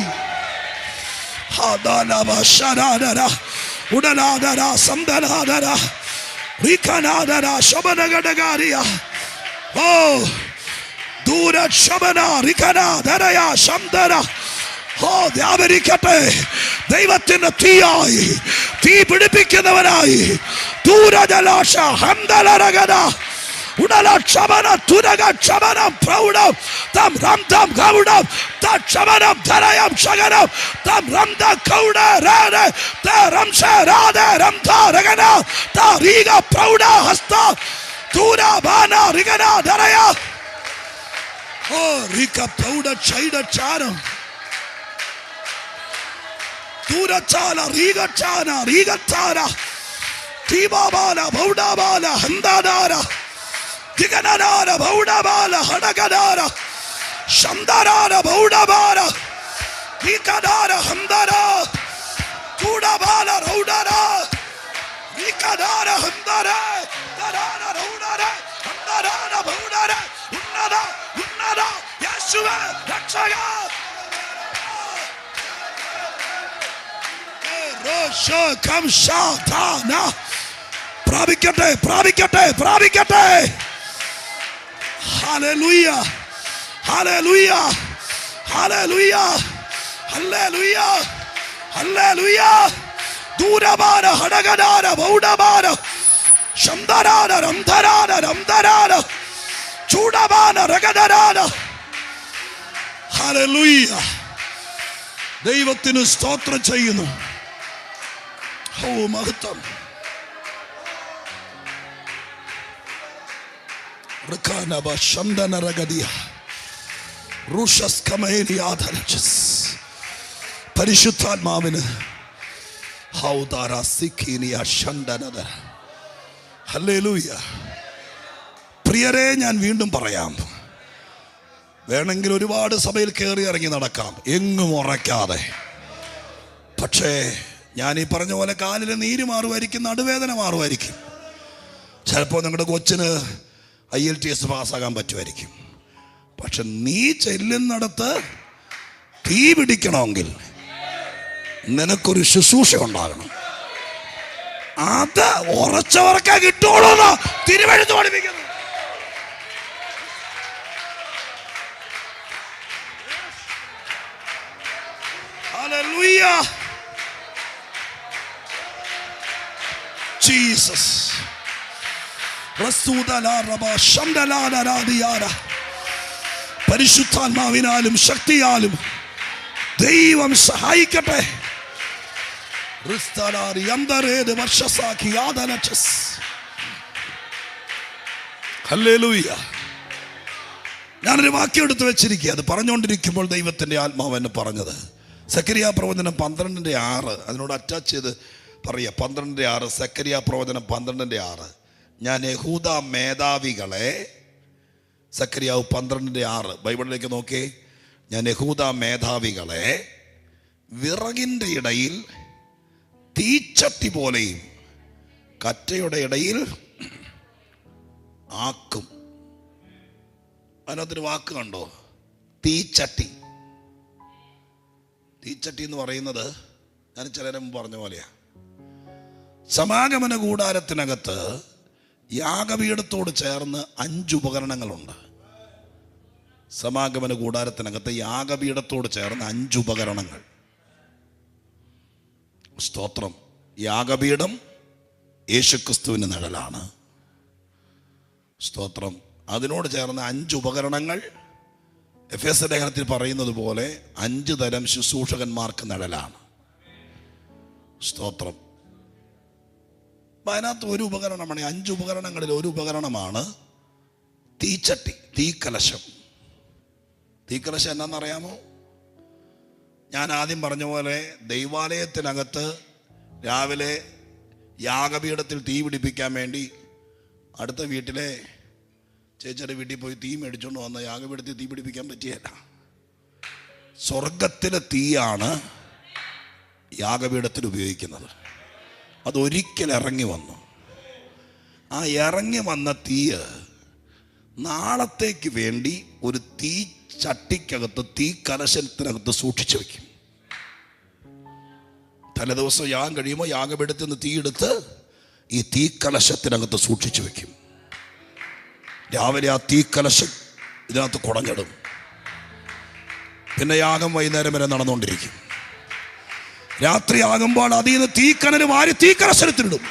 ഉടനാദര സന്തനാദര റിഖനാദര ശബനഗടകാരിയ. ഓ ദൂര ശബന റിഖന ധരയ ശന്തര വ്യാപരിക്കട്ടെ. ദൈവത്തിന്റെ തീയായി, തീ പിടിപ്പിക്കുന്നവനായി. ദൂരജലാശ ഹംദലരഗദ ഉടലക്ഷമന തുരക ക്ഷമനം പ്രൗഢം തം റംദം ഗൗഡം തക്ഷമനം ധരയം ശകനം തം റംദ കൗഡ രാന തരംശ രാധ രംധ രഗന തരീഗ പ്രൗഢ ഹസ്ത ദൂരബാന റിഗന ധരയ റിക പ്രൗഢ ഛൈഡ ചാരം ദൂരചാല റീഗചാന റീഗചാന തീബാബാല ബൗഡാബാല ഹന്ദാദാര ദിഗനനാര ബൗഡാബാല ഹടഗദാര ശംദാരാര ബൗഡാബാല ദീകദാര ഹംദാര ദൂഡാബാല റൗഡാര ദീകദാര ഹംദാര ദാരാര റൗഡാര ഹംദാരാര ബൗഡാര ഉന്നത ഉന്നത യേശുവേ രക്ഷക പ്രാപിക്കട്ടെ പ്രാപിക്കട്ടെ പ്രാപിക്കട്ടെ. ഹല്ലേലൂയ ഹല്ലേലൂയ ഹല്ലേലൂയ ഹല്ലേലൂയ ഹല്ലേലൂയ. ദൂരബാന ഹടഗദാര ബൗഡബാന ശംദരാന രംധരാന രംധരാന ചൂഡബാന രഗദരാന. ഹല്ലേലൂയ. ദൈവത്തിന് സ്തോത്രം ചെയ്യുന്നു. മഹത്വം. പരിശുദ്ധാത്മാവിന് ഹല്ലേലൂയ. പ്രിയരെ, ഞാൻ വീണ്ടും പറയാം, വേണമെങ്കിൽ ഒരുപാട് സഭയിൽ കയറി ഇറങ്ങി നടക്കാം, എങ്ങും ഉറയ്ക്കാതെ. പക്ഷേ ഞാൻ ഈ പറഞ്ഞ പോലെ കാലിലെ നീര് മാറുമായിരിക്കും, നടുവേദന മാറുമായിരിക്കും. ചിലപ്പോൾ നിങ്ങളുടെ കൊച്ചിന് IELTS പാസ്സാകാൻ പറ്റുമായിരിക്കും. പക്ഷെ നീ ചെല്ലുന്നിടത്ത് തീ പിടിക്കണമെങ്കിൽ നിനക്കൊരു ശുശ്രൂഷ ഉണ്ടാകണം. അത് ഉറച്ചവർക്കാ കിട്ടുള്ളൂ എന്ന് തിരുവെഴുത്ത് പഠിപ്പിക്കുന്നു. ഹല്ലേലൂയ. ജീസസ്. പരിശുദ്ധാത്മാവിനാലും ശക്തിയാലും ദൈവം സഹായിക്കട്ടെ. ഹല്ലേലൂയ. ഞാനൊരു വാക്യം എടുത്ത് വെച്ചിരിക്കുക. അത് പറഞ്ഞുകൊണ്ടിരിക്കുമ്പോൾ ദൈവത്തിന്റെ ആത്മാവ് എന്നെ പറഞ്ഞത് സക്കറിയ പ്രവചനം 12:6 അതിനോട് അറ്റാച്ച് ചെയ്ത് പറയുക. 12:6 സക്കറിയ പ്രവചനം 12:6. ഞാൻ യഹൂദ മേധാവികളെ, സക്കറിയാവ് 12:6 ബൈബിളിലേക്ക് നോക്കി. ഞാൻ യഹൂദ മേധാവികളെ വിറകിൻ്റെ ഇടയിൽ തീച്ചട്ടി പോലെയും കറ്റയുടെ ഇടയിൽ ആക്കും. അതിനകത്തൊരു വാക്ക് കണ്ടോ? തീച്ചട്ടി. തീച്ചട്ടി എന്ന് പറയുന്നത് ഞാൻ ചിലരെ മുമ്പ് പറഞ്ഞ പോലെയാ. സമാഗമന കൂടാരത്തിനകത്ത് യാഗപീഠത്തോട് ചേർന്ന് 5 ഉപകരണങ്ങളുണ്ട്. സമാഗമന കൂടാരത്തിനകത്ത് യാഗപീഠത്തോട് ചേർന്ന് 5 ഉപകരണങ്ങൾ. സ്തോത്രം. യാഗപീഠം യേശുക്രിസ്തുവിൻ്റെ നിഴലാണ്. സ്തോത്രം. അതിനോട് ചേർന്ന് 5 ഉപകരണങ്ങൾ എഫേസ്യ ലേഖനത്തിൽ പറയുന്നത് പോലെ 5 തരം ശുശ്രൂഷകന്മാർക്ക് നിഴലാണ്. സ്തോത്രം. അതിനകത്ത് ഒരു ഉപകരണമാണ്, 5 ഉപകരണങ്ങളിൽ ഒരു ഉപകരണമാണ് തീച്ചട്ടി, തീക്കലശം. തീക്കലശം എന്നാണെന്നറിയാമോ? ഞാൻ ആദ്യം പറഞ്ഞ പോലെ ദൈവാലയത്തിനകത്ത് രാവിലെ യാഗപീഠത്തിൽ തീ പിടിപ്പിക്കാൻ വേണ്ടി അടുത്ത വീട്ടിലെ ചേച്ചിയുടെ വീട്ടിൽ പോയി തീ മേടിച്ചുകൊണ്ട് വന്ന യാഗപീഠത്തിൽ തീ പിടിപ്പിക്കാൻ പറ്റിയല്ല. സ്വർഗത്തിലെ തീയാണ് യാഗപീഠത്തിൽ ഉപയോഗിക്കുന്നത്. അതൊരിക്കൽ ഇറങ്ങി വന്നു. ആ ഇറങ്ങി വന്ന തീയ് നാളത്തേക്ക് വേണ്ടി ഒരു തീ ചട്ടിക്കകത്ത്, തീ കലശത്തിനകത്ത് സൂക്ഷിച്ചു വയ്ക്കും. തലേദിവസം യാഗം കഴിയുമ്പോൾ യാഗപീഠത്തിൽ നിന്ന് തീയെടുത്ത് ഈ തീക്കലശത്തിനകത്ത് സൂക്ഷിച്ചു വയ്ക്കും. രാവിലെ ആ തീക്കലശം ഇതിനകത്ത് കുടഞ്ഞിടും. പിന്നെ യാഗം വൈകുന്നേരം വരെ നടന്നുകൊണ്ടിരിക്കും. രാത്രിയാകുമ്പോൾ അതിൽ നിന്ന് തീക്കനൽ വാരി തീക്കലശത്തിലിടും.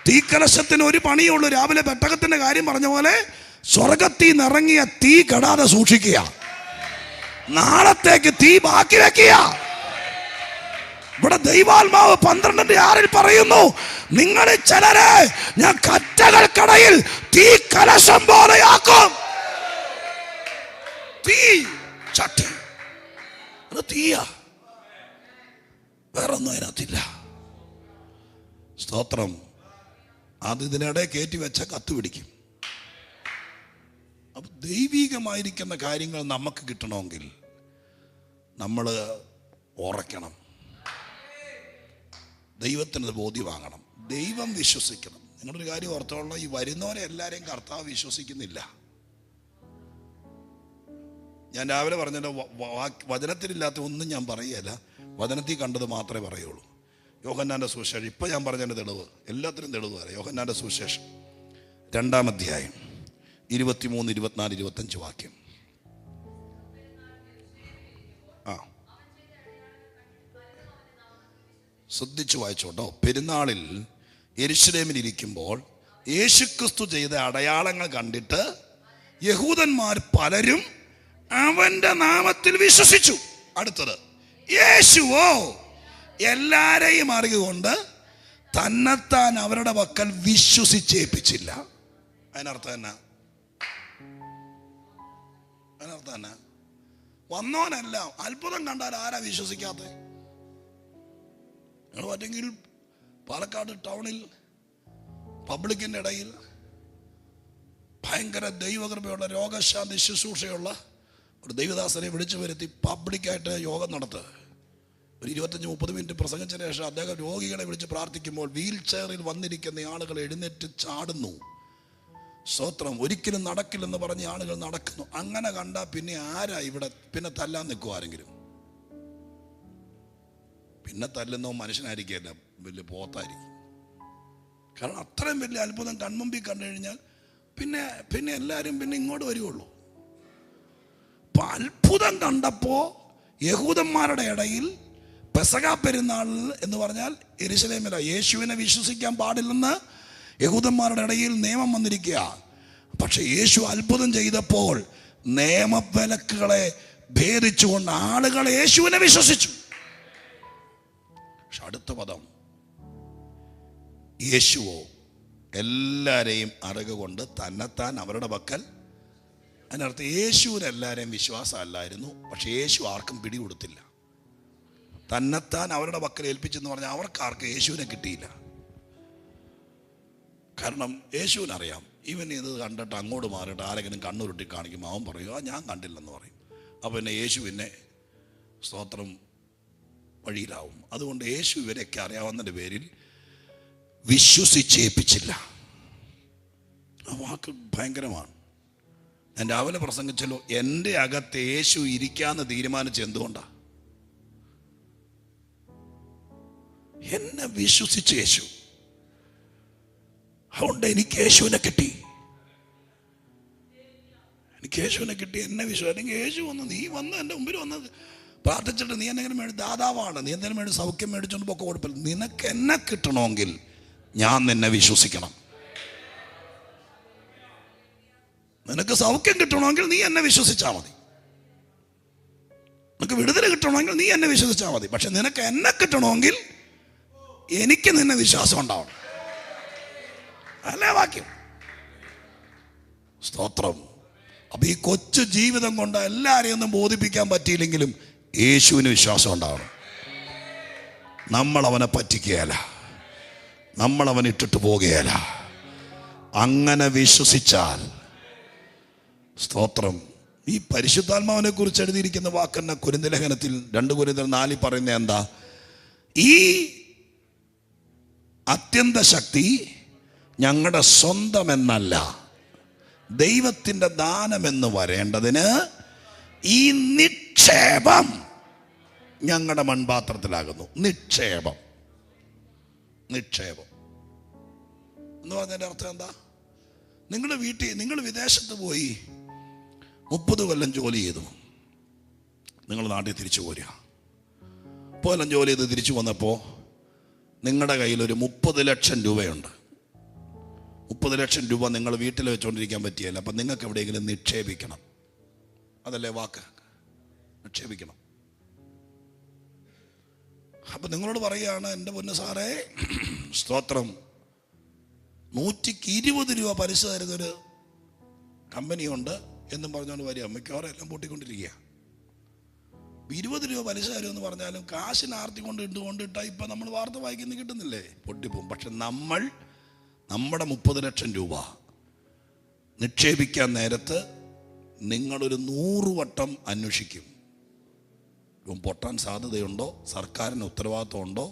തീക്കലശത്തിന് ഒരു പണിയുള്ളൂ. രാവിലെ പെട്ടകത്തിന്റെ കാര്യം പറഞ്ഞ പോലെ സ്വർഗത്തിൽ നിന്നിറങ്ങിയ തീ കെടാതെ സൂക്ഷിക്കുക. നാളത്തേക്ക് തീ ബാക്കി വെക്കുക. ഇവിടെ ദൈവാത്മാവ് 12:6 പറയുന്നു, നിങ്ങളിൽ ചിലരെ ഞാൻ കറ്റകൾക്കടയിൽ തീ കലശം പോലെയാക്കും. തീ ചട്ടി, അത് തീയാ, വേറൊന്നും അതിനകത്തില്ല. സ്തോത്രം. അത് ഇതിനിടെ കയറ്റി വെച്ച കത്ത് പിടിക്കും. അപ്പൊ ദൈവികമായിരിക്കുന്ന കാര്യങ്ങൾ നമുക്ക് കിട്ടണമെങ്കിൽ നമ്മൾ ഉറക്കണം. ദൈവത്തിന് ബോധ്യമാകണം. ദൈവം വിശ്വസിക്കണം. നിങ്ങളൊരു കാര്യം ഓർത്തോളണം, ഈ വരുന്നവരെ എല്ലാവരെയും കർത്താവ് വിശ്വസിക്കുന്നില്ല. ഞാൻ രാവിലെ പറഞ്ഞല്ലോ, വചനത്തിലില്ലാത്ത ഒന്നും ഞാൻ പറയുകയല്ല, വചനത്തിൽ കണ്ടത് മാത്രമേ പറയുള്ളൂ. യോഹന്നാന്റെ സുവിശേഷം, ഇപ്പം ഞാൻ പറഞ്ഞതിൻ്റെ തെളിവ്, എല്ലാത്തിനും തെളിവ് പറയാം. യോഹന്നാന്റെ സുവിശേഷം 2-ാം അധ്യായം 23, 24, 25 വാക്യം. ശ്രദ്ധിച്ചു വായിച്ചോട്ടോ. പെരുന്നാളിൽ യെരൂശലേമിൽ ഇരിക്കുമ്പോൾ യേശുക്രിസ്തു ചെയ്ത അടയാളങ്ങൾ കണ്ടിട്ട് യഹൂദന്മാർ പലരും അവന്റെ നാമത്തിൽ വിശ്വസിച്ചു. അടുത്തത്, യേശുവോ എല്ലാരെയും അറിയുകൊണ്ട് തന്നെത്താൻ അവരുടെ പക്കൽ വിശ്വസിച്ചേൽപ്പിച്ചില്ല. അതിനർത്ഥം എന്നാ? വന്നോനെല്ലാം അത്ഭുതം കണ്ടാൽ ആരാ വിശ്വസിക്കാത്ത? നിങ്ങൾ പറ്റെങ്കിൽ പാലക്കാട് ടൗണിൽ പബ്ലിക്കിന്റെ ഇടയിൽ ഭയങ്കര ദൈവകൃപയുള്ള രോഗശാന്തി ശുശ്രൂഷയുള്ള ഒരു ദൈവദാസനെ വിളിച്ചു വരുത്തി പബ്ലിക്കായിട്ട് യോഗം നടത്തുക. ഒരു 25-30 മിനിറ്റ് പ്രസംഗിച്ച ശേഷം അദ്ദേഹം രോഗികളെ വിളിച്ച് പ്രാർത്ഥിക്കുമ്പോൾ വീൽ ചെയറിൽ വന്നിരിക്കുന്ന ആളുകൾ എഴുന്നേറ്റ് ചാടുന്നു. സ്തോത്രം. ഒരിക്കലും നടക്കില്ലെന്ന് പറഞ്ഞ ആളുകൾ നടക്കുന്നു. അങ്ങനെ കണ്ടാൽ പിന്നെ ആരാ ഇവിടെ പിന്നെ തല്ലാൻ നിൽക്കും? ആരെങ്കിലും പിന്നെ തല്ലുന്നോ മനുഷ്യനായിരിക്കില്ല, വലിയ പോത്തായിരിക്കും. കാരണം അത്രയും വലിയ അത്ഭുതം കൺമുമ്പിൽ കണ്ടു കഴിഞ്ഞാൽ പിന്നെ എല്ലാവരും പിന്നെ ഇങ്ങോട്ട് വരുവുള്ളൂ. അപ്പൊ അത്ഭുതം കണ്ടപ്പോ യഹൂദന്മാരുടെ ഇടയിൽ പെസഹ പെരുന്നാൾ എന്ന് പറഞ്ഞാൽ യെരൂശലേമില യേശുവിനെ വിശ്വസിക്കാൻ പാടില്ലെന്ന് യഹൂദന്മാരുടെ ഇടയിൽ നിയമം വന്നിരിക്കുക. പക്ഷെ യേശു അത്ഭുതം ചെയ്തപ്പോൾ നിയമവിലക്കുകളെ ഭേദിച്ചുകൊണ്ട് ആളുകൾ യേശുവിനെ വിശ്വസിച്ചു. പക്ഷെ അടുത്ത പദം, യേശുവോ എല്ലാരെയും അറിവുകൊണ്ട് തന്നെത്താൻ അവരുടെ പക്കൽ. അതിനർത്ഥം യേശുവിന് എല്ലാവരെയും വിശ്വാസം അല്ലായിരുന്നു, പക്ഷെ യേശു ആർക്കും പിടികൊടുത്തില്ല. തന്നെത്താൻ അവരുടെ പക്കൽ ഏൽപ്പിച്ചെന്ന് പറഞ്ഞാൽ അവർക്കാർക്കും യേശുവിനെ കിട്ടിയില്ല. കാരണം യേശുവിനറിയാം, ഇവൻ ഇത് കണ്ടിട്ട് അങ്ങോട്ട് മാറിയിട്ട് ആരെങ്കിലും കണ്ണുരുട്ടി കാണിക്കുമ്പോൾ അവൻ പറയും, ഞാൻ കണ്ടില്ലെന്ന് പറയും. അപ്പോൾ പിന്നെ യേശു പിന്നെ സ്തോത്രം വഴിയിലാവും. അതുകൊണ്ട് യേശു ഇവരെയൊക്കെ അറിയാവുന്നതിൻ്റെ പേരിൽ വിശ്വസിച്ചേൽപ്പിച്ചില്ല. ആ വാക്ക് ഭയങ്കരമാണ്. ഞാൻ രാവിലെ പ്രസംഗിച്ചല്ലോ, എൻ്റെ അകത്ത് യേശു ഇരിക്കാന്ന് തീരുമാനിച്ച് എന്തുകൊണ്ടാണ്? എന്നെ വിശ്വസിച്ച് യേശു. അതുകൊണ്ട് എനിക്ക് യേശുവിനെ കിട്ടി. എന്നെ വിശ്വാസം. അല്ലെങ്കിൽ യേശു വന്ന് നീ വന്ന് എൻ്റെ മുമ്പിൽ വന്നത് പ്രാർത്ഥിച്ചിട്ട് നീ എന്തെങ്കിലും മേടി ദാതാവാണ്, നീ എന്തെങ്കിലും മേടി സൗഖ്യം മേടിച്ചോണ്ട് പൊക്കെ കുഴപ്പമില്ല. നിനക്ക് എന്നെ കിട്ടണമെങ്കിൽ ഞാൻ നിന്നെ വിശ്വസിക്കണം. നിനക്ക് സൗഖ്യം കിട്ടണമെങ്കിൽ നീ എന്നെ വിശ്വസിച്ചാൽ മതി. നിനക്ക് വിടുതൽ കിട്ടണമെങ്കിൽ നീ എന്നെ വിശ്വസിച്ചാൽ മതി. പക്ഷെ നിനക്ക് എന്നെ കിട്ടണമെങ്കിൽ എനിക്ക് നിന്നെ വിശ്വാസം ഉണ്ടാവണം. അല്ലേ വാക്യം? സ്തോത്രം. അപ്പൊ ഈ കൊച്ചു ജീവിതം കൊണ്ട് എല്ലാരെയും ഒന്നും ബോധിപ്പിക്കാൻ പറ്റിയില്ലെങ്കിലും യേശുവിന് വിശ്വാസം ഉണ്ടാവണം. നമ്മൾ അവനെ പറ്റിക്കുകയല്ല, നമ്മൾ അവനെ ഇട്ടിട്ട് പോകുകയല്ല. അങ്ങനെ വിശ്വസിച്ചാൽ, സ്തോത്രം, ഈ പരിശുദ്ധാത്മാവിനെ കുറിച്ച് എഴുതിയിരിക്കുന്ന വാക്കെന്ന കൊരിന്ത്യർ ലേഖനത്തിൽ 2 കൊരിന്ത്യർ 4 പറയുന്നത് എന്താ? ഈ അത്യന്ത ശക്തി ഞങ്ങളുടെ സ്വന്തമെന്നല്ല, ദൈവത്തിൻ്റെ ദാനമെന്ന് വരേണ്ടതിന് ഈ നിക്ഷേപം ഞങ്ങളുടെ മൺപാത്രത്തിലാകുന്നു. നിക്ഷേപം എന്ന് പറഞ്ഞതിൻ്റെ അർത്ഥം എന്താ? നിങ്ങളുടെ വീട്ടിൽ നിങ്ങൾ വിദേശത്ത് പോയി 30 കൊല്ലം ജോലി ചെയ്തു, നിങ്ങൾ നാട്ടിൽ തിരിച്ചു പോരുക. 30 കൊല്ലം ജോലി ചെയ്ത് തിരിച്ചു വന്നപ്പോൾ നിങ്ങളുടെ കയ്യിലൊരു 30 ലക്ഷം രൂപയുണ്ട്. 30 ലക്ഷം രൂപ നിങ്ങൾ വീട്ടിൽ വെച്ചുകൊണ്ടിരിക്കാൻ പറ്റിയല്ല. അപ്പം നിങ്ങൾക്ക് എവിടെയെങ്കിലും നിക്ഷേപിക്കണം. അതല്ലേ വാക്ക്, നിക്ഷേപിക്കണം. അപ്പം നിങ്ങളോട് പറയുകയാണ്, എൻ്റെ പൊന്നു സാറേ, സ്തോത്രം, 120 രൂപ പലിശ തരുന്നൊരു കമ്പനിയുണ്ട് എന്നും പറഞ്ഞുകൊണ്ട് വരിക. മിക്കവാറും എല്ലാം പൂട്ടിക്കൊണ്ടിരിക്കുക. 20 രൂപ പലിശ തരുമെന്ന് പറഞ്ഞാലും കാശിന് ആർത്തിക്കൊണ്ട് ഇട്ടുകൊണ്ടിട്ടാൽ ഇപ്പം നമ്മൾ വാർത്ത വായിക്കുന്ന കിട്ടുന്നില്ലേ, പൊട്ടിപ്പോവും. പക്ഷെ നമ്മുടെ 30 ലക്ഷം രൂപ നിക്ഷേപിക്കാൻ നേരത്ത് നിങ്ങളൊരു 100 വട്ടം അന്വേഷിക്കും. പൊട്ടാൻ സാധ്യതയുണ്ടോ, സർക്കാരിന് ഉത്തരവാദിത്വം ഉണ്ടോ,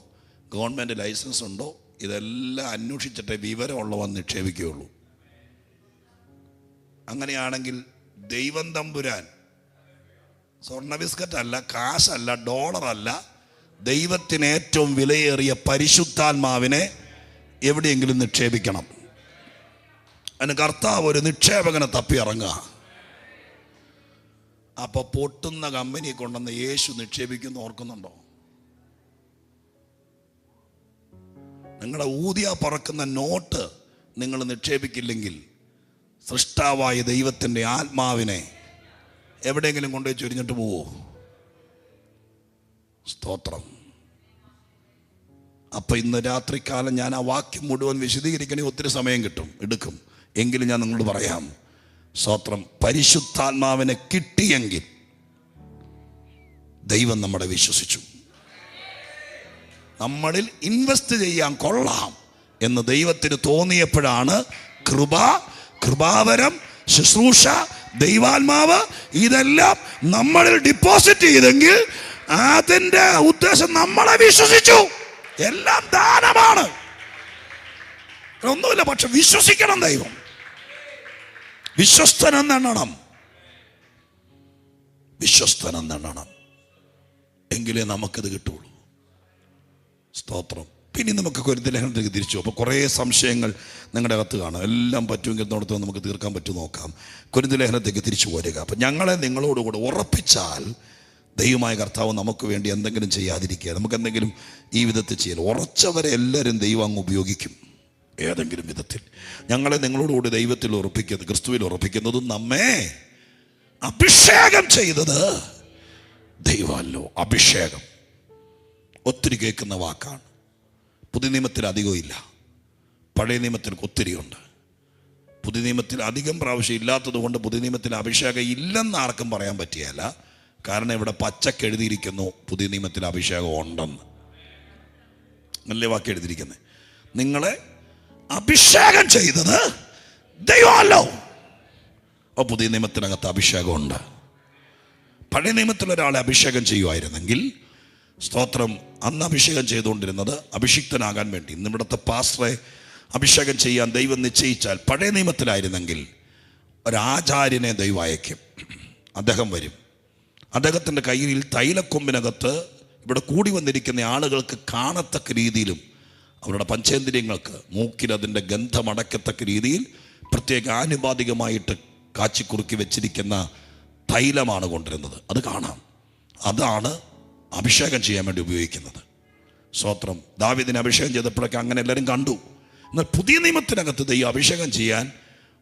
ഗവൺമെൻറ് ലൈസൻസ് ഉണ്ടോ, ഇതെല്ലാം അന്വേഷിച്ചിട്ടേ വിവരമുള്ളവൻ നിക്ഷേപിക്കുകയുള്ളൂ. അങ്ങനെയാണെങ്കിൽ ദൈവം തമ്പുരാൻ സ്വർണ്ണ ബിസ്ക്കറ്റ് അല്ല, കാശല്ല, ഡോളറല്ല, ദൈവത്തിന് ഏറ്റവും വിലയേറിയ പരിശുദ്ധാത്മാവിനെ എവിടെയെങ്കിലും നിക്ഷേപിക്കണം. അതിന് കർത്താവ് ഒരു നിക്ഷേപകനെ തപ്പി ഇറങ്ങുക. അപ്പൊ പൊട്ടുന്ന കമ്പനി കൊണ്ടുവന്ന് യേശു നിക്ഷേപിക്കുന്ന ഓർക്കുന്നുണ്ടോ? നിങ്ങളുടെ ഊതിയ പറക്കുന്ന നോട്ട് നിങ്ങൾ നിക്ഷേപിക്കില്ലെങ്കിൽ സൃഷ്ടാവായ ദൈവത്തിൻ്റെ ആത്മാവിനെ എവിടെയെങ്കിലും കൊണ്ടുപോയി ചൊരിഞ്ഞിട്ട് പോവോ? സ്തോത്രം. അപ്പം ഇന്ന് രാത്രികാലം ഞാൻ ആ വാക്യം മുഴുവൻ വിശദീകരിക്കണേ ഒത്തിരി സമയം എടുക്കും. എങ്കിലും ഞാൻ നിങ്ങളോട് പറയാം, സ്തോത്രം, പരിശുദ്ധാത്മാവിനെ കിട്ടിയെങ്കിൽ ദൈവം നമ്മളെ വിശ്വസിച്ചു. നമ്മളിൽ ഇൻവെസ്റ്റ് ചെയ്യാൻ കൊള്ളാം എന്ന് ദൈവത്തിന് തോന്നിയപ്പോഴാണ് കൃപാവരം, ശുശ്രൂഷ, ദൈവാത്മാവ് ഇതെല്ലാം നമ്മളിൽ ഡിപ്പോസിറ്റ് ചെയ്തെങ്കിൽ അതിൻ്റെ ഉദ്ദേശം നമ്മളെ വിശ്വസിച്ചു. എല്ലാം ദാനമാണ്, ഒന്നുമില്ല. പക്ഷെ വിശ്വസിക്കണം. ദൈവം വിശ്വസ്തനെന്നെണ്ണണം, എങ്കിലേ നമുക്കത് കിട്ടുള്ളൂ. സ്തോത്രം. പിന്നെ നമുക്ക് കൊരിന്ത്യലേഖനത്തിലേക്ക് തിരിച്ചു. അപ്പോൾ കുറേ സംശയങ്ങൾ നിങ്ങളുടെ അകത്ത് കാണാം. എല്ലാം പറ്റുമെങ്കിൽ നടത്തുക, നമുക്ക് തീർക്കാൻ പറ്റും നോക്കാം. കൊരിന്ത്യലേഖനത്തേക്ക് തിരിച്ചു പോരുക. അപ്പം ഞങ്ങളെ നിങ്ങളോടുകൂടെ ഉറപ്പിച്ചാൽ ദൈവമായ കർത്താവ് നമുക്ക് വേണ്ടി എന്തെങ്കിലും ചെയ്യാതിരിക്കുക, നമുക്ക് എന്തെങ്കിലും ഈ വിധത്തിൽ ചെയ്യാൻ ഉറച്ചവരെ എല്ലാവരും ദൈവം അങ്ങ് ഉപയോഗിക്കും ഏതെങ്കിലും വിധത്തിൽ. ഞങ്ങളെ നിങ്ങളോടുകൂടി ദൈവത്തിൽ ഉറപ്പിക്കുന്നത്, ക്രിസ്തുവിൽ ഉറപ്പിക്കുന്നത്, നമ്മെ അഭിഷേകം ചെയ്തത് ദൈവമല്ലോ. അഭിഷേകം ഒത്തിരി കേൾക്കുന്ന വാക്കാണ്. പുതിയ നിയമത്തിൽ അധികം ഇല്ല, പഴയ നിയമത്തിൽ ഒത്തിരിയുണ്ട്. പുതിയ നിയമത്തിൽ അധികം പ്രാവശ്യം ഇല്ലാത്തത് കൊണ്ട് പുതിയ നിയമത്തിൽ അഭിഷേകം ഇല്ലെന്ന് ആർക്കും പറയാൻ പറ്റിയല്ല. കാരണം ഇവിടെ പച്ചക്ക് എഴുതിയിരിക്കുന്നു പുതിയ നിയമത്തിൽ അഭിഷേകം ഉണ്ടെന്ന്. നല്ല വാക്ക് എഴുതിയിരിക്കുന്നത്, നിങ്ങളെ അഭിഷേകം ചെയ്തത് ദൈവമല്ലോ. അപ്പോൾ പുതിയ നിയമത്തിനകത്ത് അഭിഷേകമുണ്ട്. പഴയ നിയമത്തിൽ ഒരാളെ അഭിഷേകം ചെയ്യുമായിരുന്നെങ്കിൽ, സ്തോത്രം, അന്ന് അഭിഷേകം ചെയ്തുകൊണ്ടിരുന്നത് അഭിഷിക്തനാകാൻ വേണ്ടി. ഇന്ന് ഇവിടുത്തെ പാസ്റ്ററെ അഭിഷേകം ചെയ്യാൻ ദൈവം നിശ്ചയിച്ചാൽ പഴയ നിയമത്തിലായിരുന്നെങ്കിൽ ഒരാചാര്യനെ ദൈവം അയക്കും. അദ്ദേഹം വരും. അദ്ദേഹത്തിൻ്റെ കയ്യിൽ തൈലക്കൊമ്പിനകത്ത് ഇവിടെ കൂടി വന്നിരിക്കുന്ന ആളുകൾക്ക് കാണത്തക്ക രീതിയിലും അവരുടെ പഞ്ചേന്ദ്രിയങ്ങൾക്ക് മൂക്കിൽ അതിൻ്റെ ഗന്ധമടക്കത്തക്ക രീതിയിൽ പ്രത്യേക ആനുപാതികമായിട്ട് കാച്ചിക്കുറുക്കി വെച്ചിരിക്കുന്ന തൈലമാണ് കൊണ്ടിരുന്നത്. അത് കാണാം. അതാണ് അഭിഷേകം ചെയ്യാൻ വേണ്ടി ഉപയോഗിക്കുന്നത്. സ്തോത്രം. ദാവീദിനെ അഭിഷേകം ചെയ്തപ്പോഴൊക്കെ അങ്ങനെ എല്ലാവരും കണ്ടു. എന്നാൽ പുതിയ നിയമത്തിനകത്ത് ദൈവം അഭിഷേകം ചെയ്യാൻ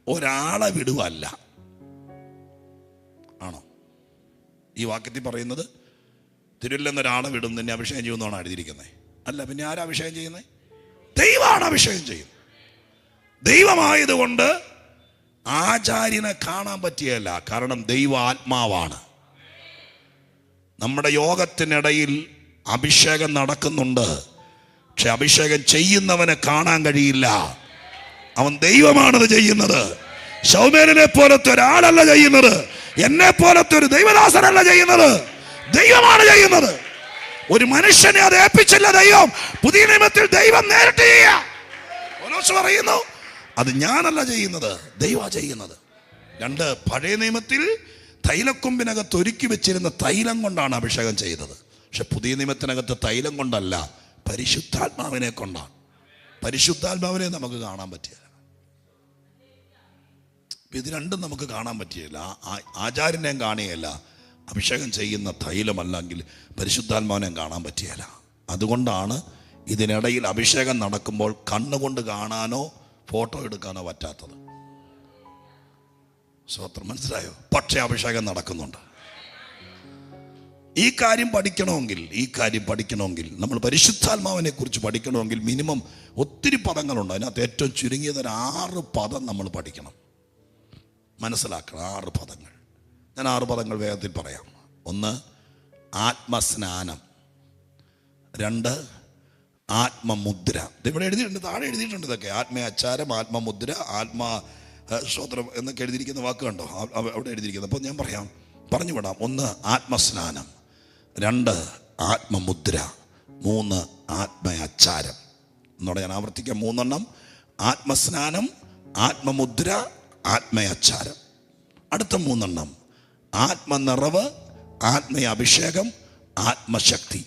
ഒരാളെ വിടുവല്ല. ആണോ? ഈ വാക്യത്തിൽ പറയുന്നത് തിരുവല്ലെന്നൊരാളെ വിടും, നിന്നെ അഭിഷേകം ചെയ്യുമെന്നാണ് എഴുതിയിരിക്കുന്നത്. അല്ല, പിന്നെ ആരാ അഭിഷേകം ചെയ്യുന്നത്? ദൈവമാണ് അഭിഷേകം ചെയ്യുന്നത്. ദൈവമായതുകൊണ്ട് ആചാര്യനെ കാണാൻ പറ്റിയല്ല. കാരണം ദൈവ ആത്മാവാണ്. നമ്മുടെ യോഗത്തിനിടയിൽ അഭിഷേകം നടക്കുന്നുണ്ട്, പക്ഷെ അഭിഷേകം ചെയ്യുന്നവനെ കാണാൻ കഴിയില്ല. അവൻ ദൈവമാണത് ചെയ്യുന്നത്. ശൗമേലിനെ പോലത്തെ ഒരാളല്ല ചെയ്യുന്നത്, എന്നെ പോലത്തെ ഒരു ദൈവദാസനല്ല ചെയ്യുന്നത്, ദൈവമാണ് ചെയ്യുന്നത്. ഒരു മനുഷ്യനെ അത് ഏൽപ്പിച്ചില്ല ദൈവം. പുതിയ നിയമത്തിൽ ദൈവം നേരിട്ട് പറയുന്നു, അത് ഞാനല്ല ചെയ്യുന്നത്, ദൈവ ചെയ്യുന്നത്. രണ്ട്, പഴയ നിയമത്തിൽ തൈലക്കൊമ്പിനകത്ത് ഒരുക്കി വെച്ചിരുന്ന തൈലം കൊണ്ടാണ് അഭിഷേകം ചെയ്തത്. പക്ഷെ പുതിയ നിയമത്തിനകത്ത് തൈലം കൊണ്ടല്ല, പരിശുദ്ധാത്മാവിനെ കൊണ്ടാണ്. പരിശുദ്ധാത്മാവിനെ നമുക്ക് കാണാൻ പറ്റില്ല. ഇത് രണ്ടും നമുക്ക് കാണാൻ പറ്റിയില്ല. ആചാര്യനെയും കാണുകയില്ല, അഭിഷേകം ചെയ്യുന്ന തൈലമല്ലെങ്കിൽ പരിശുദ്ധാത്മാവിനെയും കാണാൻ പറ്റിയില്ല. അതുകൊണ്ടാണ് ഇതിനിടയിൽ അഭിഷേകം നടക്കുമ്പോൾ കണ്ണുകൊണ്ട് കാണാനോ ഫോട്ടോ എടുക്കാനോ പറ്റാത്തത്. സ്വത്രം മനസ്സിലായോ? പക്ഷേ അഭിഷേകം നടക്കുന്നുണ്ട്. ഈ കാര്യം പഠിക്കണമെങ്കിൽ നമ്മൾ പരിശുദ്ധാത്മാവിനെ കുറിച്ച് പഠിക്കണമെങ്കിൽ മിനിമം ഒത്തിരി പദങ്ങളുണ്ട്. അതിനകത്ത് ഏറ്റവും ചുരുങ്ങിയത് ഒരു 6 പദം നമ്മൾ പഠിക്കണം, മനസ്സിലാക്കണം. 6 പദങ്ങൾ. ഞാൻ 6 പദങ്ങൾ വേഗത്തിൽ പറയാം. 1, ആത്മസ്നാനം. 2, ആത്മമുദ്ര. ഇവിടെ എഴുതിയിട്ടുണ്ട്, താഴെ എഴുതിയിട്ടുണ്ട് ഇതൊക്കെ. ആത്മയാച്ചാരം, ആത്മമുദ്ര, സ്തോത്രം എന്നൊക്കെ എഴുതിയിരിക്കുന്ന വാക്ക് കണ്ടോ അവിടെ എഴുതിയിരിക്കുന്നത്? അപ്പോൾ ഞാൻ പറഞ്ഞു വിടാം. 1, ആത്മസ്നാനം. 2, ആത്മമുദ്ര. 3, ആത്മയാച്ചാരം. എന്നോടെ ഞാൻ ആവർത്തിക്കാം. 3 ആത്മസ്നാനം, ആത്മമുദ്ര, ആത്മയാച്ചാരം. അടുത്ത 3 ആത്മനിറവ്, ആത്മീയ അഭിഷേകം, ആത്മശക്തി.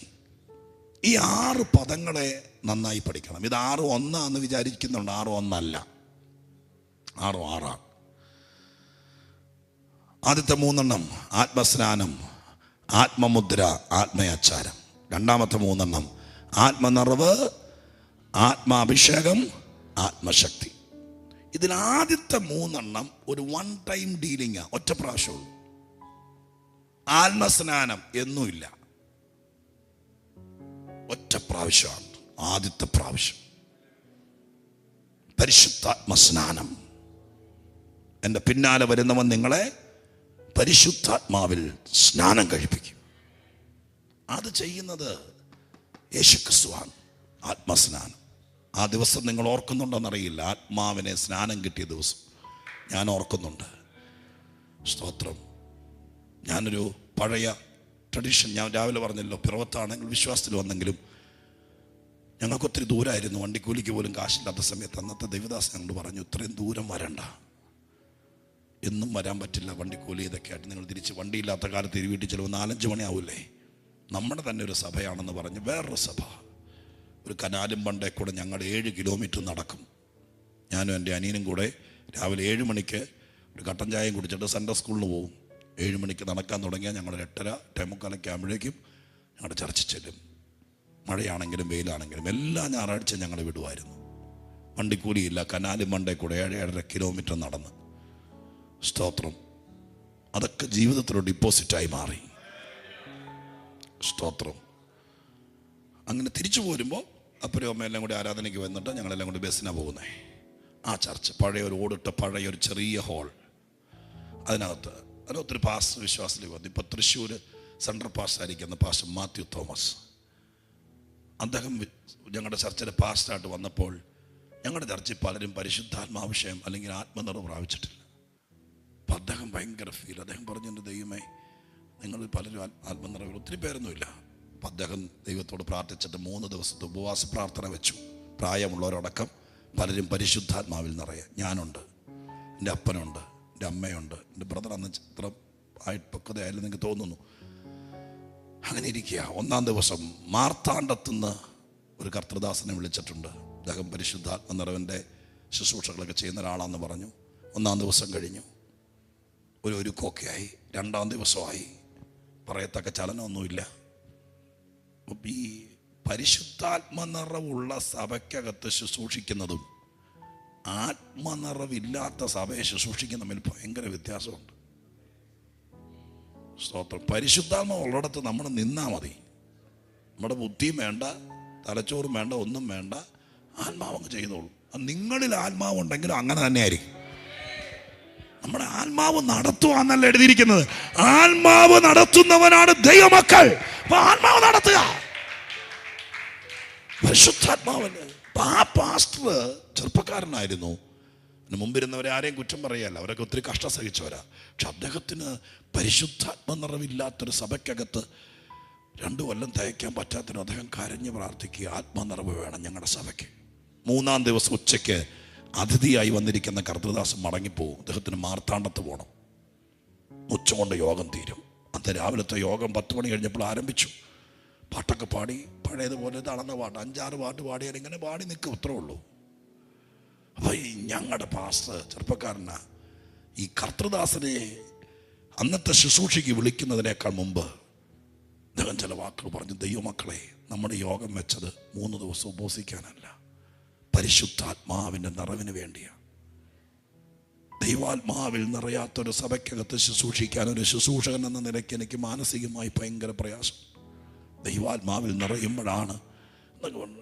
ഈ 6 പദങ്ങളെ നന്നായി പഠിക്കണം. ഇത് 6 ഒന്നാന്ന് വിചാരിക്കുന്നുണ്ട്. 6 ഒന്നല്ല, 6 6. ആദ്യത്തെ 3 ആത്മസ്നാനം, ആത്മമുദ്ര, ആത്മയാച്ചാരം. രണ്ടാമത്തെ 3 ആത്മനിറവ്, ആത്മാഭിഷേകം, ആത്മശക്തി. ഇതിൽ ആദ്യത്തെ 3 ഒരു 1 ടൈം ഡീലിംഗ്, ഒറ്റ പ്രാവശ്യമുള്ളൂ. ആത്മസ്നാനം എന്നുമില്ല, ഒറ്റ പ്രാവശ്യമാണ്. ആദ്യത്തെ പ്രാവശ്യം പരിശുദ്ധാത്മസ്നാനം. എൻ്റെ പിന്നാലെ വരുന്നവൻ നിങ്ങളെ പരിശുദ്ധാത്മാവിൽ സ്നാനം കഴിപ്പിക്കും. അത് ചെയ്യുന്നത് യേശുക്രിസ്തുവാണ്. ആത്മസ്നാനം. ആ ദിവസം നിങ്ങൾ ഓർക്കുന്നുണ്ടോയെന്നറിയില്ല. ആത്മാവിനെ സ്നാനം കിട്ടിയ ദിവസം ഞാൻ ഓർക്കുന്നുണ്ട്. സ്തോത്രം. ഞാനൊരു പഴയ ട്രഡീഷൻ, ഞാൻ രാവിലെ പറഞ്ഞല്ലോ, പിറവത്താണെങ്കിൽ വിശ്വാസത്തിൽ വന്നെങ്കിലും ഞങ്ങൾക്ക് ഒത്തിരി ദൂരമായിരുന്നു. വണ്ടിക്കൂലിക്ക് പോലും കാശില്ലാത്ത സമയത്ത് അന്നത്തെ ദൈവദാസ് ഞങ്ങളോട് പറഞ്ഞു, ഇത്രയും ദൂരം വരണ്ട, എന്നും വരാൻ പറ്റില്ല, വണ്ടിക്കൂലി ഇതൊക്കെ ആയിട്ട് നിങ്ങൾ തിരിച്ച്. വണ്ടിയില്ലാത്ത കാലത്ത് വീട്ടിൽ ചിലവ് 4-5 മണിയാവില്ലേ. നമ്മുടെ തന്നെ ഒരു സഭയാണെന്ന് പറഞ്ഞ് വേറൊരു സഭ, ഒരു കനാലും പണ്ടേ കൂടെ ഞങ്ങൾ 7 കിലോമീറ്റർ നടക്കും. ഞാനും എൻ്റെ അനിയനും കൂടെ രാവിലെ 7 മണിക്ക് ഒരു കട്ടൻ ചായയും കുടിച്ചിട്ട് സെൻട്രൽ സ്കൂളിൽ പോകും. 7 മണിക്ക് നടക്കാൻ തുടങ്ങിയാൽ ഞങ്ങൾ 8:30 8:45 ആകുമ്പോഴേക്കും ഞങ്ങളുടെ ചർച്ചിൽ ചെല്ലും. മഴയാണെങ്കിലും വെയിലാണെങ്കിലും എല്ലാ ഞായറാഴ്ച ഞങ്ങൾ വിടുമായിരുന്നു. വണ്ടിക്കൂലിയില്ല, കനാലും പണ്ടേ കൂടെ 7-7.5 കിലോമീറ്റർ നടന്ന്. സ്തോത്രം. അതൊക്കെ ജീവിതത്തിലൊരു ഡിപ്പോസിറ്റായി മാറി. സ്തോത്രം. അങ്ങനെ തിരിച്ചു പോരുമ്പോൾ അപ്പനും അമ്മയെല്ലാം കൂടി ആരാധനയ്ക്ക് വന്നിട്ട് ഞങ്ങളെല്ലാം കൂടി ബസ്സിനാണ് പോകുന്നത്. ആ ചർച്ച് പഴയൊരു ഓടിട്ട പഴയൊരു ചെറിയ ഹോൾ, അതിനൊത്തിരി പാസ്റ്റർ വിശ്വാസത്തിൽ വന്നു. ഇപ്പോൾ തൃശ്ശൂർ സെൻട്രൽ പാസ്റ്ററായിരിക്കുന്ന പാസ്റ്റർ മാത്യു തോമസ്, അദ്ദേഹം ഞങ്ങളുടെ ചർച്ചിലെ പാസ്റ്ററായിട്ട് വന്നപ്പോൾ ഞങ്ങളുടെ ചർച്ചിൽ പലരും പരിശുദ്ധാത്മാഭിഷേകം അല്ലെങ്കിൽ ആത്മനിറവ് പ്രാപിച്ചിട്ടില്ല. അപ്പം അദ്ദേഹം ഭയങ്കര ഫീൽ. അദ്ദേഹം പറഞ്ഞു, എൻ്റെ ദൈവമേ, നിങ്ങൾ പലരും ആത്മനിറവിൽ ഒത്തിരി പേരൊന്നുമില്ല. അപ്പം അദ്ദേഹം ദൈവത്തോട് പ്രാർത്ഥിച്ചിട്ട് 3 ദിവസത്തെ ഉപവാസ പ്രാർത്ഥന വെച്ചു. പ്രായമുള്ളവരടക്കം പലരും പരിശുദ്ധാത്മാവിൽ നിറയെ. ഞാനുണ്ട്, എൻ്റെ അപ്പനുണ്ട്, എൻ്റെ അമ്മയുണ്ട്, എൻ്റെ ബ്രദർ അന്ന് ചിത്രം ആയിട്ട് പക്വതയായാലും നിങ്ങൾക്ക് തോന്നുന്നു. അങ്ങനെ ഇരിക്കുക. 1-ാം ദിവസം മാർത്താണ്ഡത്തുനിന്ന് ഒരു കർത്തൃദാസനെ വിളിച്ചിട്ടുണ്ട്. അദ്ദേഹം പരിശുദ്ധാത്മ നിറവിൻ്റെ ശുശ്രൂഷകളൊക്കെ ചെയ്യുന്ന ഒരാളാണെന്ന് പറഞ്ഞു. 1-ാം ദിവസം കഴിഞ്ഞു, ഒരു ഒരുക്കമൊക്കെയായി. 2-ാം ദിവസമായി, പറയത്തക്ക ചലനമൊന്നുമില്ല. ഈ പരിശുദ്ധാത്മനിറവുള്ള സഭയ്ക്കകത്ത് ശുശ്രൂഷിക്കുന്നതും ആത്മനിറവില്ലാത്ത സഭയെ ശുശ്രൂഷിക്കുന്ന തമ്മിൽ ഭയങ്കര വ്യത്യാസമുണ്ട്. സ്തോത്രം. പരിശുദ്ധാത്മ ഉള്ളിടത്ത് നമ്മൾ നിന്നാൽ മതി. നമ്മുടെ ബുദ്ധിയും വേണ്ട, തലച്ചോറും വേണ്ട, ഒന്നും വേണ്ട, ആത്മാവങ്ങ് ചെയ്തോളൂ. നിങ്ങളിൽ ആത്മാവുണ്ടെങ്കിലും അങ്ങനെ തന്നെയായിരിക്കും. നമ്മുടെ ആത്മാവ് നടത്തുവാന്നല്ല എഴുതിയിരിക്കുന്നത്. ആത്മാവ് നടത്തുന്നവനാണ് ദൈവമക്കൾ. അപ്പൊ ആത്മാവ് നടത്തുക, പരിശുദ്ധാത്മാവല്ലേ. ആ പാസ്റ്റർ ചെറുപ്പക്കാരനായിരുന്നു. അതിന് മുമ്പിരുന്നവരെ ആരെയും കുറ്റം പറയല്ല, അവരൊക്കെ ഒത്തിരി കഷ്ടം സഹിച്ചവരാ. പക്ഷെ അദ്ദേഹത്തിന് പരിശുദ്ധാത്മ നിറവില്ലാത്തൊരു സഭയ്ക്കകത്ത് 2 കൊല്ലം തയ്ക്കാൻ പറ്റാത്തതിന് അദ്ദേഹം കരഞ്ഞ് പ്രാർത്ഥിക്കുക, ആത്മനിറവ് വേണം ഞങ്ങളുടെ സഭയ്ക്ക്. 3-ാം ദിവസം ഉച്ചയ്ക്ക് അതിഥിയായി വന്നിരിക്കുന്ന കർത്തൃദാസൻ മടങ്ങിപ്പോവും. അദ്ദേഹത്തിന് മാർത്താണ്ഡത്ത് പോകണം. ഉച്ചകൊണ്ട് യോഗം തീരും. അന്ന് രാവിലത്തെ യോഗം 10 മണി കഴിഞ്ഞപ്പോൾ ആരംഭിച്ചു. പാട്ടൊക്കെ പാടി, പഴയതുപോലെ തളർന്ന പാട്ട് 5-6 പാട്ട് പാടിയാൽ ഇങ്ങനെ പാടി നിൽക്കും, ഇത്രേ ഉള്ളൂ. അപ്പോൾ ഈ ഞങ്ങളുടെ പാസ്റ്റർ ചെറുപ്പക്കാരനാ, ഈ കർത്തൃദാസനെ അന്നത്തെ ശുശ്രൂഷയ്ക്ക് വിളിക്കുന്നതിനേക്കാൾ മുമ്പ് അദ്ദേഹം ചില വാക്കുകൾ പറഞ്ഞു. ദൈവമക്കളെ, നമ്മുടെ യോഗം വെച്ചത് 3 ദിവസം ഉപവസിക്കാനല്ല, പരിശുദ്ധാത്മാവിൻ്റെ നിറവിന് വേണ്ടിയാണ്. ദൈവാത്മാവിൽ നിറയാത്തൊരു സഭയ്ക്കകത്ത് ശുശ്രൂഷിക്കാൻ ഒരു ശുശ്രൂഷകൻ എന്ന നിലയ്ക്ക് എനിക്ക് മാനസികമായി ഭയങ്കര പ്രയാസം. ദൈവാത്മാവിൽ നിറയുമ്പോഴാണ്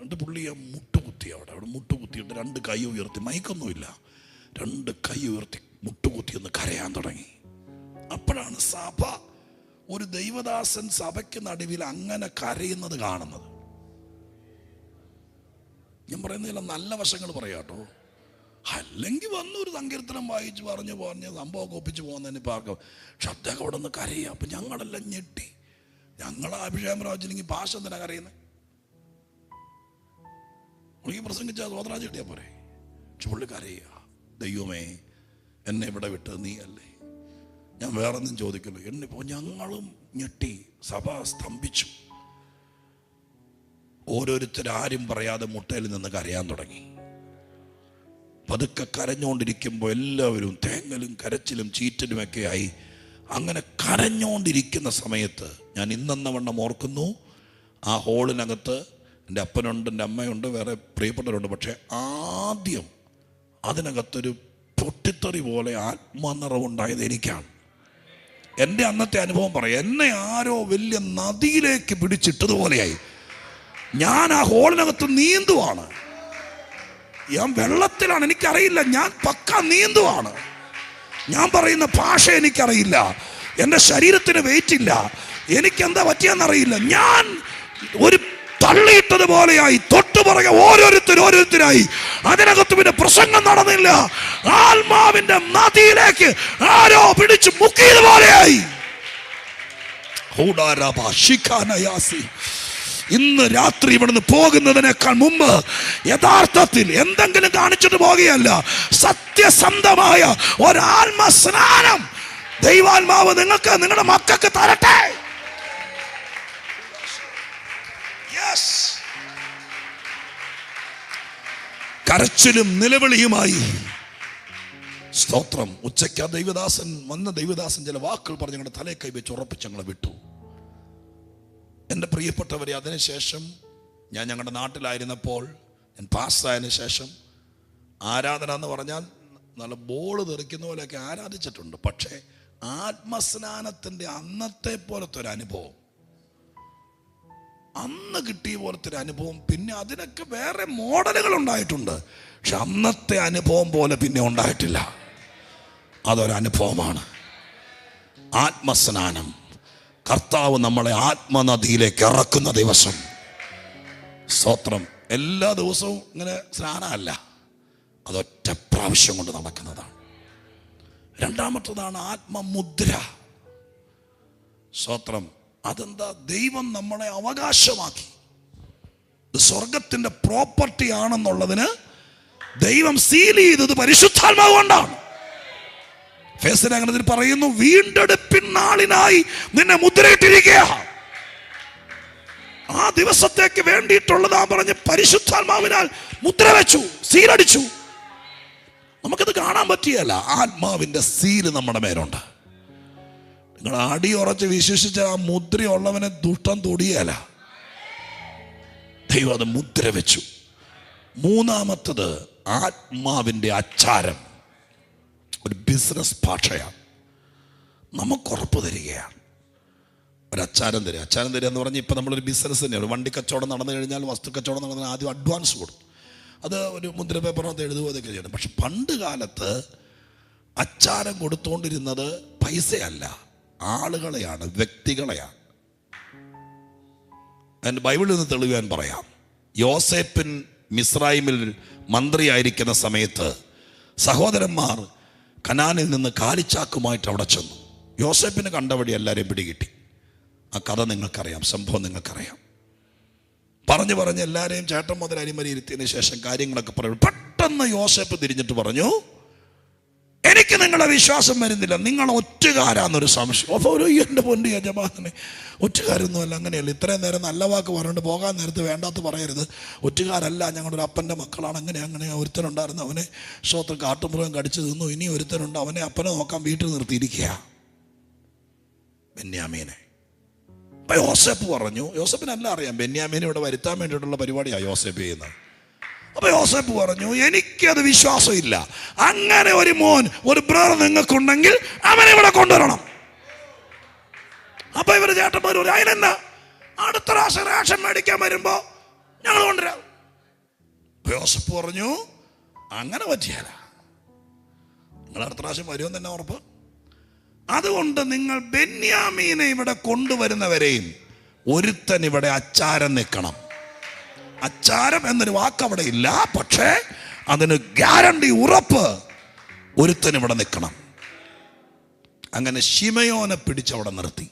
എൻ്റെ പുള്ളിയെ മുട്ടുകുത്തി, അവിടെ മുട്ടുകുത്തിയിട്ട് 2 കൈ ഉയർത്തി, മൈക്കൊന്നുമില്ല, 2 കൈ ഉയർത്തി മുട്ടുകുത്തി ഒന്ന് കരയാൻ തുടങ്ങി. അപ്പോഴാണ് സഭ, ഒരു ദൈവദാസൻ സഭയ്ക്ക് നടുവിൽ അങ്ങനെ കരയുന്നത് കാണുന്നത്. ഞാൻ പറയുന്നില്ല, നല്ല വശങ്ങൾ പറയാട്ടോ. അല്ലെങ്കിൽ വന്നൊരു സങ്കീർത്തനം വായിച്ച് പറഞ്ഞ് സംഭവമൊക്കെ ഒപ്പിച്ച് പോകുന്നതിന് പാർക്കും. പക്ഷെ അദ്ദേഹം അവിടെ നിന്ന് കരയുക. അപ്പം ഞങ്ങളെല്ലാം ഞെട്ടി. ഞങ്ങൾ അഭിഷേകം പ്രാപിച്ചില്ലെങ്കിൽ ഭാഷ എന്തിനാ കരയുന്നത്? പുള്ളിക്ക് പ്രസംഗിച്ചാൽ സ്വതരാജ് കിട്ടിയാൽ പോരെ. പക്ഷെ പുള്ളി കരയുക, ദൈവമേ എന്നെ ഇവിടെ വിട്ടത് നീ അല്ലേ. ഞാൻ വേറെ ഒന്നും ചോദിക്കുള്ളൂ. എന്നിപ്പോൾ ഞങ്ങളും ഞെട്ടി, സഭ സ്തംഭിച്ചു. ഓരോരുത്തരാരും പറയാതെ മുട്ടയിൽ നിന്ന് കരയാൻ തുടങ്ങി. പതുക്കെ കരഞ്ഞുകൊണ്ടിരിക്കുമ്പോൾ എല്ലാവരും തേങ്ങലും കരച്ചിലും ചീറ്റലുമൊക്കെ ആയി. അങ്ങനെ കരഞ്ഞുകൊണ്ടിരിക്കുന്ന സമയത്ത് ഞാൻ ഇന്നെന്നവണ്ണം ഓർക്കുന്നു, ആ ഹോളിനകത്ത് എൻ്റെ അപ്പനുണ്ട്, എൻ്റെ അമ്മയുണ്ട്, വേറെ പ്രിയപ്പെട്ടവരുണ്ട്. പക്ഷെ ആദ്യം അതിനകത്തൊരു പൊട്ടിത്തെറി പോലെ ആത്മനിറവുണ്ടായത് എനിക്കാണ്. എൻ്റെ അന്നത്തെ അനുഭവം പറയാം. എന്നെ ആരോ വലിയ നദിയിലേക്ക് പിടിച്ചിട്ടതുപോലെയായി. ഞാൻ ആ ഹോളിനകത്ത് നീന്തുവാണ്. ഞാൻ വെള്ളത്തിലാണ്, എനിക്കറിയില്ല, ഞാൻ പക്ക നീന്തുവാണ്. ഞാൻ പറയുന്ന ഭാഷ എനിക്കറിയില്ല, എൻ്റെ ശരീരത്തിന് വെയിറ്റ് ഇല്ല, എനിക്കെന്താ പറ്റിയെന്നറിയില്ല. ഞാൻ ഒരു തള്ളിയിട്ടതുപോലെയായി. തൊട്ടുപുറകെ ഓരോരുത്തരായി. അതിനകത്ത് പിന്നെ പ്രസംഗം നടന്നില്ല. ആത്മാവിന്റെ നദിയിലേക്ക് ആരോ പിടിച്ച് മുക്കിയതുപോലെയായി. ഇന്ന് രാത്രി ഇവിടുന്ന് പോകുന്നതിനേക്കാൾ മുമ്പ് യഥാർത്ഥത്തിൽ എന്തെങ്കിലും കാണിച്ചിട്ട് പോകുകയല്ല, സത്യസന്ധമായ ഒരാത്മസ്നാനം ദൈവാത്മാവ് നിങ്ങൾക്ക്, നിങ്ങളുടെ മക്കൾക്ക് തരട്ടെ. കരച്ചിലും നിലവിളിയുമായി സ്തോത്രം. ഉച്ചയ്ക്ക് ദൈവദാസൻ ചില വാക്കുകൾ പറഞ്ഞ് ഞങ്ങളുടെ തലയെ കൈവച്ച് ഉറപ്പിച്ച് ഞങ്ങളെ വിട്ടു. എൻ്റെ പ്രിയപ്പെട്ടവരെ, അതിനുശേഷം ഞാൻ ഞങ്ങളുടെ നാട്ടിലായിരുന്നപ്പോൾ, ഞാൻ പാസ്സായതിനു ശേഷം ആരാധന എന്ന് പറഞ്ഞാൽ നല്ല ബോള് തെറിക്കുന്ന പോലെയൊക്കെ ആരാധിച്ചിട്ടുണ്ട്. പക്ഷേ ആത്മസ്നാനത്തിൻ്റെ അന്നത്തെ പോലത്തെ ഒരു അനുഭവം, അന്ന് കിട്ടിയ പോലത്തെ ഒരു അനുഭവം, പിന്നെ അതിനൊക്കെ വേറെ മോഡലുകൾ ഉണ്ടായിട്ടുണ്ട്. പക്ഷെ അന്നത്തെ അനുഭവം പോലെ പിന്നെ ഉണ്ടായിട്ടില്ല. അതൊരനുഭവമാണ്. ആത്മസ്നാനം. കർത്താവ് നമ്മളെ ആത്മനദിയിലേക്ക് ഇറക്കുന്ന ദിവസം. സ്തോത്രം. എല്ലാ ദിവസവും ഇങ്ങനെ സ്നാനമല്ല, അതൊറ്റ പ്രാവശ്യം കൊണ്ട് നടക്കുന്നതാണ്. രണ്ടാമത്തതാണ് ആത്മമുദ്ര. സ്തോത്രം. അതെന്താ? ദൈവം നമ്മളെ അവകാശമാക്കി. ഇത് സ്വർഗത്തിന്റെ പ്രോപ്പർട്ടി ആണെന്നുള്ളതിന് ദൈവം സീൽ ചെയ്തത് പരിശുദ്ധാത്മാവ് കൊണ്ടാണ്. ഫേസനത്തിൽ പറയുന്നു, വീണ്ടെടുപ്പിൻ നാളിനായി നിന്നെ മുദ്രയിട്ടിരിക്കുക. ആ ദിവസത്തേക്ക് വേണ്ടിയിട്ടുള്ളതാ പറഞ്ഞ് പരിശുദ്ധാത്മാവിനാൽ മുദ്ര വെച്ചു, സീലടിച്ചു. നമുക്കത് കാണാൻ പറ്റിയല്ല. ആത്മാവിന്റെ സീല് നമ്മുടെ മേലുണ്ട്. നിങ്ങൾ അടി ഉറച്ച് വിശ്വസിച്ച ആ മുദ്രയുള്ളവനെ ദുഷ്ടം തൊടിയല്ല. ദൈവം അത് മുദ്ര വെച്ചു. മൂന്നാമത്തത് ആത്മാവിന്റെ അച്ചാരം. ഒരു ബിസിനസ് ഭാഷയാണ്. നമുക്ക് ഉറപ്പ് തരികയാണ്. ഒരു അച്ചാരം തരിക. അച്ചാരം തരിക എന്ന് പറഞ്ഞാൽ ഇപ്പം നമ്മളൊരു ബിസിനസ് തന്നെയാണ്. വണ്ടി കച്ചവടം നടന്നു കഴിഞ്ഞാൽ, വസ്തു കച്ചവടം നടന്നാൽ ആദ്യം അഡ്വാൻസ് കൊടുക്കും. അത് ഒരു മുദ്ര പേപ്പറിനകത്ത് എഴുതുക, അതൊക്കെ ചെയ്യണം. പക്ഷെ പണ്ട് കാലത്ത് അച്ചാരം കൊടുത്തുകൊണ്ടിരുന്നത് പൈസയല്ല, ആളുകളെയാണ്, വ്യക്തികളെയാണ്. എൻ്റെ ബൈബിളിൽ നിന്ന് തെളിവാൻ പറയാം. യോസേപ്പിൻ മിസ്രൈമിൽ മന്ത്രിയായിരിക്കുന്ന സമയത്ത് സഹോദരന്മാർ കനാനിൽ നിന്ന് കാലിച്ചാക്കുമായിട്ട് അവിടെ ചെന്നു. യോസേപ്പിനെ കണ്ട വഴി എല്ലാവരെയും പിടികിട്ടി. ആ കഥ നിങ്ങൾക്കറിയാം, സംഭവം നിങ്ങൾക്കറിയാം. പറഞ്ഞ് എല്ലാവരെയും ചേട്ടൻ മുതൽ അരിമരി ഇരുത്തിയതിന് ശേഷം കാര്യങ്ങളൊക്കെ പറയും. പെട്ടെന്ന് യോസേപ്പ് തിരിഞ്ഞിട്ട് പറഞ്ഞു, എനിക്ക് നിങ്ങളെ വിശ്വാസം വരുന്നില്ല, നിങ്ങൾ ഒറ്റുകാരാന്നൊരു സംശയം. അപ്പോൾ ഒരു എൻ്റെ പൊന്നു യജമാനെ, ഒറ്റുകാരൊന്നുമല്ല. അങ്ങനെയല്ല. ഇത്രയും നേരം നല്ല വാക്ക് പറഞ്ഞിട്ട് പോകാൻ നേരത്ത് വേണ്ടാത്ത പറയരുത്. ഒറ്റുകാരല്ല, ഞങ്ങളുടെ ഒരു അപ്പൻ്റെ മക്കളാണ്. അങ്ങനെ ഒരുത്തനുണ്ടായിരുന്നു, അവനെ സ്വത്ത് കാട്ടുമൃഗം കടിച്ചു തിന്നു. ഇനി ഒരുത്തനുണ്ട്, അവനെ അപ്പനെ നോക്കാൻ വീട്ടിൽ നിർത്തിയിരിക്കുക, ബെന്യാമീനെ. അപ്പം യോസേപ്പ് പറഞ്ഞു, യോസേപ്പിനെല്ലാം അറിയാം ബെന്യാമീനെ ഇവിടെ വരുത്താൻ വേണ്ടിയിട്ടുള്ള പരിപാടിയാണ് യോസേപ്പ് ചെയ്യുന്നത്. അപ്പൊ യോസേപ്പ് പറഞ്ഞു, എനിക്കത് വിശ്വാസമില്ല. അങ്ങനെ ഒരു മോൻ, ഒരു ബ്രദർ നിങ്ങൾക്കുണ്ടെങ്കിൽ അവനെ ഇവിടെ കൊണ്ടുവരണം. അപ്പൊ ഇവര് ചേട്ടന്മാർ പറഞ്ഞു, അതിനെന്നാ, അടുത്ത പ്രാവശ്യം റേഷൻ മേടിക്കാൻ വരുമ്പോ ഞങ്ങൾ കൊണ്ടുവരാം. യോസേപ്പ് പറഞ്ഞു, അങ്ങനെ പറ്റിയാല, നിങ്ങൾ അടുത്ത പ്രാവശ്യം വരുമെന്ന് തന്നെ ഉറപ്പ്. അതുകൊണ്ട് നിങ്ങൾ ബെന്യാമീനെ ഇവിടെ കൊണ്ടുവരുന്നവരെയും ഒരുത്തൻ ഇവിടെ അച്ചാരം നിൽക്കണം. അച്ചാരം എന്നൊരു വാക്ക് അവിടെ ഇല്ല, പക്ഷേ അതിന് ഗ്യാരണ്ടി, ഉറപ്പ്, ഒരുത്തൻ ഇവിടെ നിൽക്കണം. അങ്ങനെ ശിമയോനെ പിടിച്ചവിടെ നിർത്തി.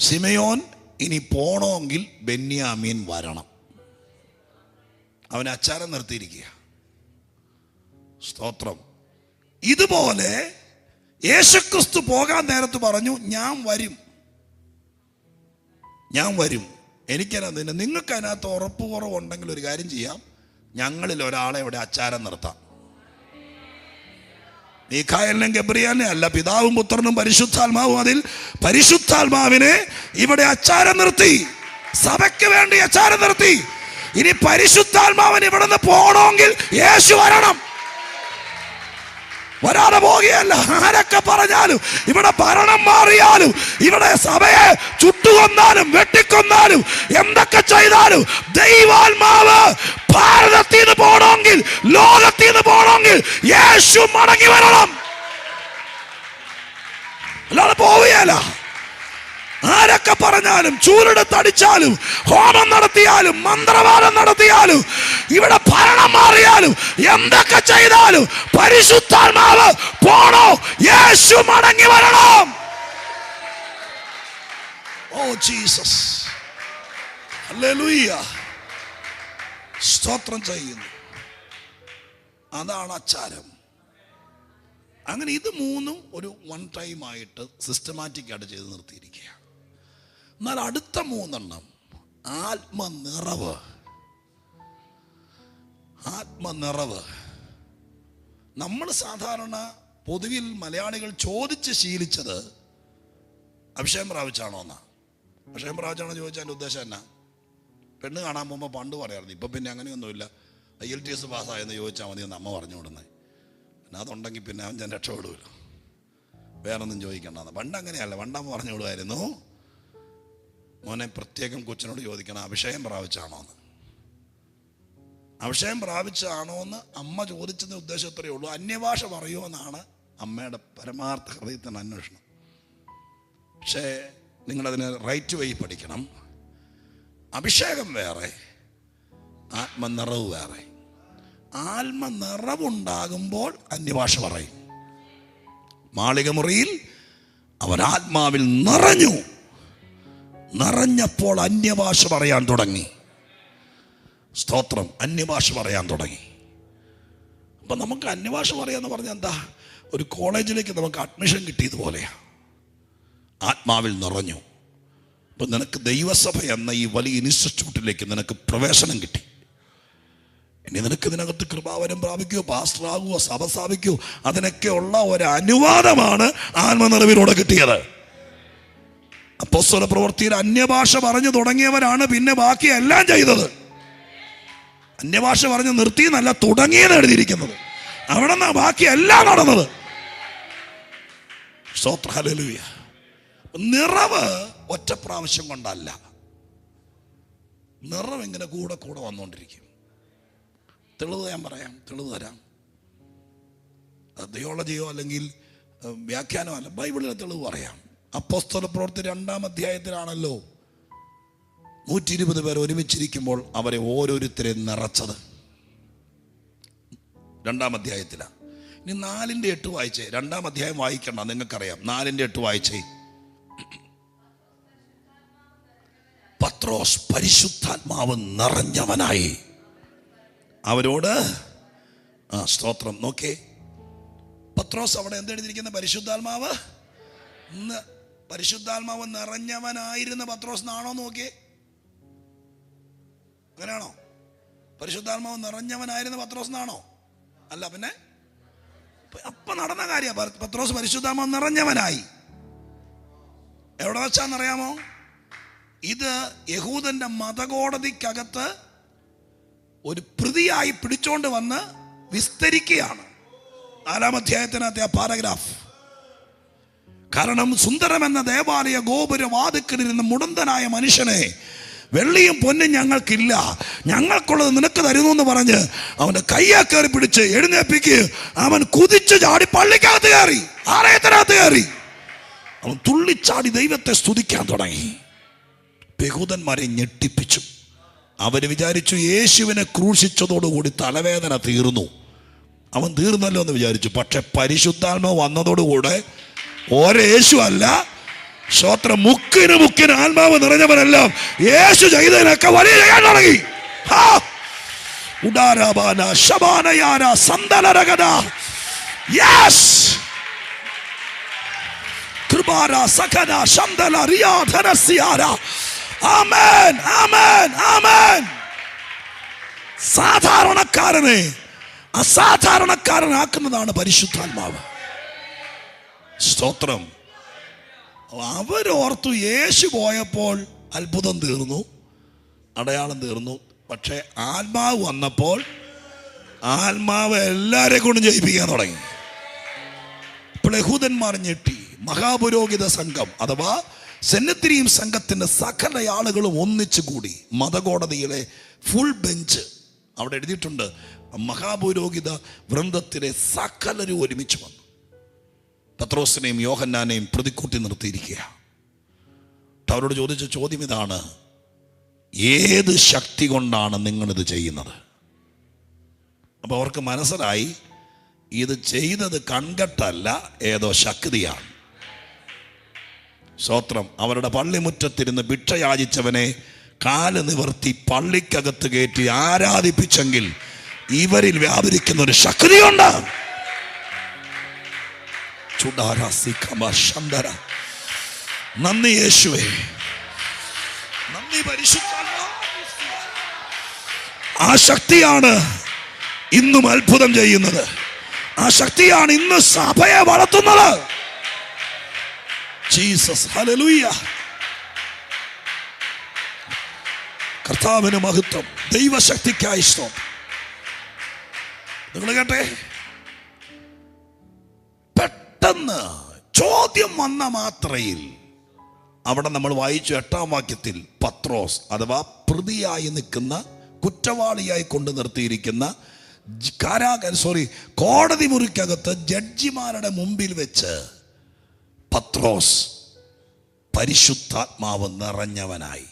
ശിമയോൻ ഇനി പോണമെങ്കിൽ ബെന്യാമീൻ വരണം. അവനെ അച്ചാരം നിർത്തിയിരിക്കുക. സ്തോത്രം. ഇതുപോലെ യേശുക്രിസ്തു പോകാൻ നേരത്ത് പറഞ്ഞു, ഞാൻ വരും. എനിക്കതിന്, നിങ്ങൾക്ക് അതിനകത്ത് ഉറപ്പ് കുറവുണ്ടെങ്കിൽ ഒരു കാര്യം ചെയ്യാം, ഞങ്ങളിൽ ഒരാളെ ഇവിടെ അച്ചാരം നിർത്താം. മീഖായേലിനെയും ഗബ്രിയേലിനെയും അല്ല, പിതാവും പുത്രനും പരിശുദ്ധാത്മാവും. അതിൽ പരിശുദ്ധാത്മാവിനെ ഇവിടെ അച്ചാരം നിർത്തി, സഭയ്ക്ക് വേണ്ടി അച്ചാരം നിർത്തി. ഇനി പരിശുദ്ധാത്മാവിന് ഇവിടെ നിന്ന് പോകണമെങ്കിൽ യേശു വരണം. വരാതെ പോകുകയല്ല. ആരൊക്കെ പറഞ്ഞാലും, ഇവിടെ ഭരണം മാറിയാലും, ഇവിടെ സഭയെ ചുട്ടുകൊന്നാലും വെട്ടിക്കൊന്നാലും എന്തൊക്കെ ചെയ്താലും, ദൈവാത്മാവ് ഭാരതത്തിൽ നിന്ന് പോകണമെങ്കിൽ, ലോകത്തിൽ നിന്ന് പോകണമെങ്കിൽ യേശു മടങ്ങി വരണം. അല്ലാതെ പോവുകയല്ല. ആരൊക്കെ പറഞ്ഞാലും, ചൂലെടുത്തടിച്ചാലും, ഹോമം നടത്തിയാലും, മന്ത്രവാദം നടത്തിയാലും, ഇവിടെ ഭരണം മാറിയാലും, എന്തൊക്കെ ചെയ്താലും പരിശുദ്ധാത്മാവ് പോണോ, യേശു മടങ്ങി വരണം. ഓ ജീസസ്, ഹല്ലേലൂയ, സ്തോത്രം ചെയ്യുന്നു. അതാണ് അച്ചാരം. അങ്ങനെ ഇത് മൂന്നും ഒരു വൺ ടൈം ആയിട്ട് സിസ്റ്റമാറ്റിക് ആയിട്ട് ചെയ്ത് നിർത്തിയിരിക്കുക. എന്നാൽ അടുത്ത മൂന്നെണ്ണം ആത്മനിറവ്. നമ്മൾ സാധാരണ പൊതുവിൽ മലയാളികൾ ചോദിച്ച് ശീലിച്ചത് അഭിഷേകം പ്രാപിച്ചാണോ എന്നാ. അഭിഷേകം പ്രാപിച്ചാണോ ചോദിച്ചാൽ ഉദ്ദേശം എന്നാ? പെണ്ണ് കാണാൻ പോകുമ്പോൾ പണ്ട് പറയാറുണ്ട്. ഇപ്പം പിന്നെ അങ്ങനെയൊന്നുമില്ല. IELTS പാസ്സായെന്ന് ചോദിച്ചാൽ മതി എന്ന് അമ്മ പറഞ്ഞു വിടുന്നത്. പിന്നെ അതുണ്ടെങ്കിൽ പിന്നെ അവൻ ഞാൻ രക്ഷപ്പെടുമല്ലോ, വേറൊന്നും ചോദിക്കണ്ടെന്ന്. പണ്ട് അങ്ങനെയല്ല. പണ്ടമ്മ പറഞ്ഞു വിടുമായിരുന്നു, മോനെ പ്രത്യേകം കൊച്ചിനോട് ചോദിക്കണം അഭിഷേകം പ്രാപിച്ചാണോ എന്ന്. അഭിഷേകം പ്രാപിച്ചാണോ എന്ന് അമ്മ ചോദിച്ചതിന് ഉദ്ദേശം ഇത്രയേ ഉള്ളൂ. അന്യഭാഷ പറയുമോ എന്നാണ് അമ്മയുടെ പരമാർത്ഥ ഹൃദയത്തിൻ്റെ അന്വേഷണം. പക്ഷേ നിങ്ങളതിന് റൈറ്റ് വഴി പഠിക്കണം. അഭിഷേകം വേറെ, ആത്മനിറവ് വേറെ. ആത്മനിറവുണ്ടാകുമ്പോൾ അന്യഭാഷ പറയും. മാളിക മുറിയിൽ അവൻ ആത്മാവിൽ നിറഞ്ഞപ്പോൾ അന്യഭാഷ പറയാൻ തുടങ്ങി. സ്തോത്രം. അന്യഭാഷ പറയാൻ തുടങ്ങി. അപ്പൊ നമുക്ക് അന്യഭാഷ പറയാന്ന് പറഞ്ഞാൽ എന്താ? ഒരു കോളേജിലേക്ക് നമുക്ക് അഡ്മിഷൻ കിട്ടിയതുപോലെയാ. ആത്മാവിൽ നിറഞ്ഞു. അപ്പൊ നിനക്ക് ദൈവസഭ എന്ന ഈ വലിയ ഇൻസ്റ്റിറ്റ്യൂട്ടിലേക്ക് നിനക്ക് പ്രവേശനം കിട്ടി. ഇനി നിനക്ക് ഇതിനകത്ത് കൃപാവരം പ്രാപിക്കുകയോ പാസ്റ്ററാകുകയോ സഭ സ്ഥാപിക്കുകയോ അതിനൊക്കെ ഉള്ള ഒരു അനുവാദമാണ് ആത്മനിറവിലൂടെ കിട്ടിയത്. അപ്പോസ്തല പ്രവൃത്തിയിൽ അന്യഭാഷ പറഞ്ഞു തുടങ്ങിയവരാണ് പിന്നെ ബാക്കി എല്ലാം ചെയ്തത്. അന്യഭാഷ പറഞ്ഞ് നിർത്തിയെന്നല്ല, തുടങ്ങിയെന്ന് എഴുതിയിരിക്കുന്നത്. അവിടെ നിന്നാ ബാക്കി എല്ലാം നടന്നത്. സ്തോത്രം, ഹല്ലേലൂയ. നിറവ് ഒറ്റ പ്രാവശ്യം കൊണ്ടല്ല, നിറവ് ഇങ്ങനെ കൂടെ കൂടെ വന്നുകൊണ്ടിരിക്കും. തെളിവ് ഞാൻ പറയാം, തെളിവ് തരാം. തിയോളജിയോ അല്ലെങ്കിൽ വ്യാഖ്യാനമോ അല്ല, ബൈബിളിലെ തെളിവ് പറയാം. അപ്പോസ്തല പ്രവൃത്തി 2-ാം അധ്യായത്തിലാണല്ലോ 120 പേർ ഒരുമിച്ചിരിക്കുമ്പോൾ അവരെ ഓരോരുത്തരെ നിറച്ചത്. 2-ാം അധ്യായത്തിലാണ്. ഇനി 4-8 വായിച്ചേ. 2-ാം അധ്യായം വായിക്കണ്ട, നിങ്ങൾക്കറിയാം. 4-8 വായിച്ചേ. പത്രോസ് പരിശുദ്ധാത്മാവ് നിറഞ്ഞവനായി അവരോട്, സ്തോത്രം, നോക്കേ, പത്രോസ് അവിടെ എന്തെഴുതിയിരിക്കുന്ന? പരിശുദ്ധാത്മാവ് പരിശുദ്ധാത്മാവ് നിറഞ്ഞവനായിരുന്ന പത്രോസ് എന്നാണോ നോക്കിയേ? അങ്ങനെയാണോ? പരിശുദ്ധാത്മാവ് നിറഞ്ഞവനായിരുന്ന പത്രോസ് എന്നാണോ? അല്ല, പിന്നെ അപ്പൊ നടന്ന കാര്യം. പത്രോസ് പരിശുദ്ധാത്മാവ് നിറഞ്ഞവനായി. എവിടെ വെച്ചാന്നറിയാമോ? ഇത് യഹൂദന്റെ മതകോടതിക്കകത്ത് ഒരു പ്രതിയായി പിടിച്ചോണ്ട് വന്ന് വിസ്തരിക്കുകയാണ്. 4-ാം അധ്യായത്തിനകത്തെ ആ പാരഗ്രാഫ്. കാരണം സുന്ദരം എന്ന ദേവാലയ ഗോപുര വാതിക്കലിരുന്ന മുടന്തനായ മനുഷ്യനെ വെള്ളിയും പൊന്നും ഞങ്ങൾക്കില്ല, ഞങ്ങൾക്കുള്ളത് നിനക്ക് തരുന്നു എന്ന് പറഞ്ഞ് അവന്റെ കയ്യെ കയറി പിടിച്ച് എഴുന്നേപ്പിക്ക്. അവൻ കുതിച്ചു ചാടി പള്ളിക്കകത്ത് കയറി, ആലയത്തിനകത്ത് കയറി. അവൻ തുള്ളിച്ചാടി ദൈവത്തെ സ്തുതിക്കാൻ തുടങ്ങി. യഹൂദന്മാരെ ഞെട്ടിപ്പിച്ചു. അവര് വിചാരിച്ചു യേശുവിനെ ക്രൂശിച്ചതോടുകൂടി തലവേദന തീർന്നു, അവൻ തീർന്നല്ലോ എന്ന് വിചാരിച്ചു. പക്ഷെ പരിശുദ്ധാത്മാവ് വന്നതോടുകൂടെ യേശു അല്ല, സ്തോത്രം, മുക്കിന് ആത്മാവ് നിറഞ്ഞവനെല്ലാം യേശു ചെയ്തതിനൊക്കെ വലിയ ചെയ്യാൻ തുടങ്ങി. സാധാരണക്കാരനെ അസാധാരണക്കാരനാക്കുന്നതാണ് പരിശുദ്ധാത്മാവ്. സ്തോത്രം. അവരോർത്തു യേശു പോയപ്പോൾ അത്ഭുതം തീർന്നു, അടയാളം തീർന്നു. പക്ഷെ ആത്മാവ് വന്നപ്പോൾ ആത്മാവ് എല്ലാരെ കൊണ്ടും ജയിപ്പിക്കാൻ തുടങ്ങി. ഇപ്പോൾ യഹൂദന്മാർ ഞെട്ടി. മഹാപുരോഹിത സംഘം അഥവാ സെന്നത്രിയും സംഘത്തിന്റെ സകല ആളുകളും ഒന്നിച്ചു കൂടി. മതകോടതിയിലെ ഫുൾ ബെഞ്ച് അവിടെ എഴുതിയിട്ടുണ്ട്. മഹാപുരോഹിത വൃന്ദത്തിലെ സകലരും ഒരുമിച്ച് വന്നു. പത്രോസിനെയും യോഹന്നാനെയും പ്രതിക്കൂട്ടി നിർത്തിയിരിക്കുക. അവരോട് ചോദിച്ച ചോദ്യം ഇതാണ്: ഏത് ശക്തി കൊണ്ടാണ് നിങ്ങളിത് ചെയ്യുന്നത്? അപ്പൊ അവർക്ക് മനസ്സിലായി ഇത് ചെയ്തത് കൺകെട്ടല്ല, ഏതോ ശക്തിയാണ്. സ്തോത്രം. അവരുടെ പള്ളിമുറ്റത്തിരുന്ന് ഭിക്ഷ യാചിച്ചവനെ കാല് നിവർത്തി പള്ളിക്കകത്ത് കയറ്റി ആരാധിപ്പിച്ചെങ്കിൽ ഇവരിൽ വ്യാപരിക്കുന്ന ഒരു ശക്തിയുണ്ട്. നന്ദി യേശുവേ, നന്ദി പരിശുദ്ധാത്മാവേ. ആ ശക്തിയാണ് ഇന്നും അത്ഭുതം ചെയ്യുന്നത്. ആ ശക്തിയാണ് ഇന്ന് സഭയെ വളർത്തുന്നത്. Jesus, hallelujah. കർത്താവിന് മഹത്വം. ദൈവശക്തിക്കായി സ്തോത്രം. നിങ്ങൾ കേട്ടെ, പെട്ടെന്ന് ചോദ്യം വന്ന മാത്രയിൽ അവിടെ നമ്മൾ വായിച്ചു 8-ാം വാക്യത്തിൽ പത്രോസ് അഥവാ പ്രതിയായി നിൽക്കുന്ന, കുറ്റവാളിയായി കൊണ്ട് നിർത്തിയിരിക്കുന്ന കോടതി മുറിക്കകത്ത് ജഡ്ജിമാരുടെ മുമ്പിൽ വെച്ച് പത്രോസ് പരിശുദ്ധാത്മാവ് നിറഞ്ഞവനായി.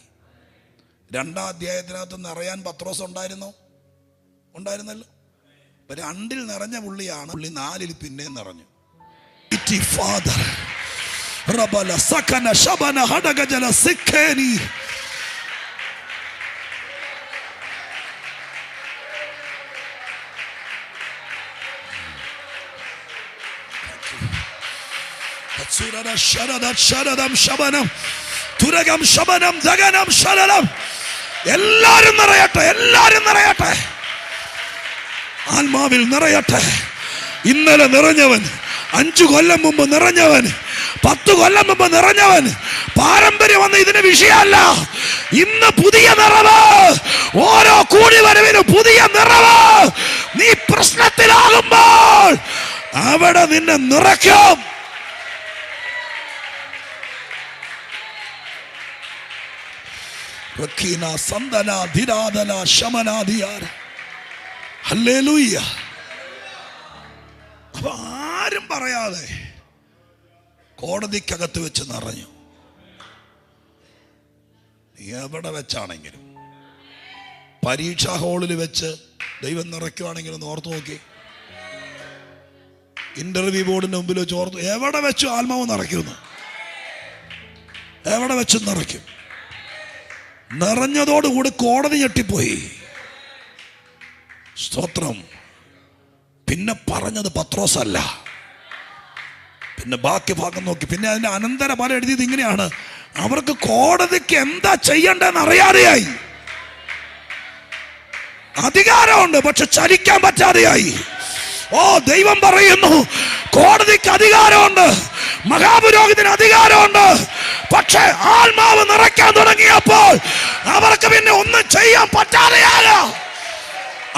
2-ാം അധ്യായത്തിനകത്ത് നിറയാൻ പത്രോസ് ഉണ്ടായിരുന്നല്ലോ. 2-ൽ നിറഞ്ഞ പുള്ളിയാണ്. പുള്ളി 4-ൽ പിന്നെ നിറഞ്ഞു. ഫാദർ റബല സകന ശബന ഹഡഗജല സിഖേനി. എല്ലാരും നിറയട്ടെ, എല്ലാരും നിറയട്ടെ, ആത്മാവിൽ നിറയട്ടെ. ഇന്നലെ നിറഞ്ഞവൻ, 5 കൊല്ലം മുമ്പ് നിറഞ്ഞവൻ, 10 കൊല്ലം മുമ്പ് നിറഞ്ഞവൻ, പാരമ്പര്യം വന്ന് ഇതിന് വിഷയമല്ല. ഇന്ന് പുതിയ നിറവ്, ഓരോ കൂടി വരവിനും പുതിയ നിറവ്. നീ പ്രശ്നത്തിലാകുമ്പോൾ അവിടെ നിന്നെ നിറയ്ക്കും. ഹല്ലേലൂയ. അപ്പൊ ആരും പറയാതെ കോടതിക്കകത്ത് വെച്ച് നിറഞ്ഞു. എവിടെ വെച്ചാണെങ്കിലും, പരീക്ഷാ ഹാളിൽ വെച്ച് ദൈവം നിറയ്ക്കുവാണെങ്കിലും ഓർത്തു നോക്കി. ഇന്റർവ്യൂ ബോർഡിന്റെ മുമ്പിൽ വെച്ച് ഓർത്തു, എവിടെ വെച്ചു ആത്മാവ് നിറയ്ക്കുന്നു, എവിടെ വെച്ച് നിറയ്ക്കും. നിറഞ്ഞതോടുകൂടി കോടതി ഞെട്ടിപ്പോയി. സ്തോത്രം. പിന്നെ പറഞ്ഞത് പത്രോസല്ല, പിന്നെ ബാക്കി ഭാഗം നോക്കി. പിന്നെ അതിന്റെ അനന്തര ഫലം എഴുതിയത് ഇങ്ങനെയാണ്: അവർക്ക് കോടതിക്ക് എന്താ ചെയ്യണ്ടെന്ന് അറിയാതെയായി. അധികാരമുണ്ട്, പക്ഷെ ചലിക്കാൻ പറ്റാതെയായി. ഓ, ദൈവം പറയുന്നു, കോടതിക്ക് അധികാരമുണ്ട്, മഹാപുരോഹിതന് അധികാരമുണ്ട്, പക്ഷെ ആത്മാവ് നിറയ്ക്കാൻ തുടങ്ങിയപ്പോൾ അവർക്ക് പിന്നെ ഒന്നും ചെയ്യാൻ പറ്റാതെയായ.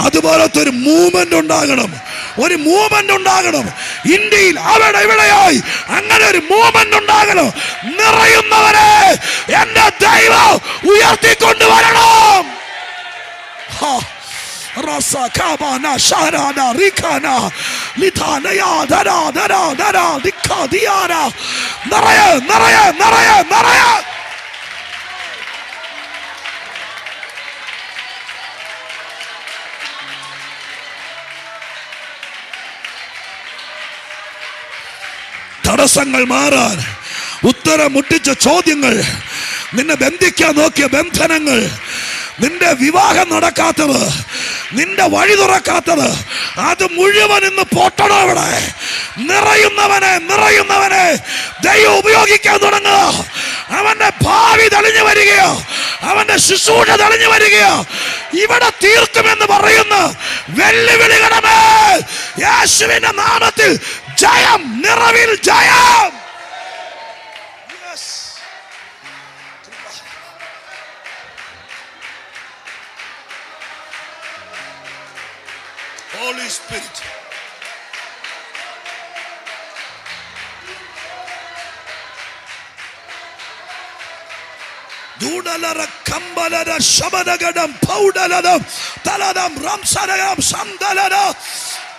അതുപോലത്തെ ഒരു മൂവ്മെന്റ് ഉണ്ടാകണം, ഒരു മൂവ്മെന്റ് ഉണ്ടാകണം ഇന്ത്യയിൽ, അവിടെ ഇവിടെയായി. അങ്ങനെ ഒരു മൂവ്മെന്റ് ഉണ്ടാകണം. നിറയുന്നവരെ എന്റെ ദൈവം ഉയർത്തിക്കൊണ്ടുവരണം. തടസ്സങ്ങൾ മാറാൻ, ഉത്തരം മുട്ടിച്ച ചോദ്യങ്ങൾ, നിന്നെ ബന്ധിക്കാൻ നോക്കിയ ബന്ധനങ്ങൾ, നിന്റെ വിവാഹം നടക്കാത്തത്, നിന്റെ വഴി തുറക്കാത്തത്, അത് മുഴുവൻ ഇന്ന് പൊട്ടണം. ഇവിടെ നിറയുന്നവനെ ദൈവം ഉപയോഗിക്കാൻ തുടങ്ങുക. അവന്റെ ഭാവി തെളിഞ്ഞു വരികയോ, അവന്റെ ശുശ്രൂഷ തെളിഞ്ഞു വരികയോ, ഇവിടെ തീർക്കുമെന്ന് പറയുന്ന വെല്ലുവിളികളുടെ മേൽ യേശുവിന്റെ നാമത്തിൽ ജയം, നിറവിൽ ജയം. Holy Spirit. Dudalara kambalada shabadagadam powdaladam taladam ramsadagam samdalada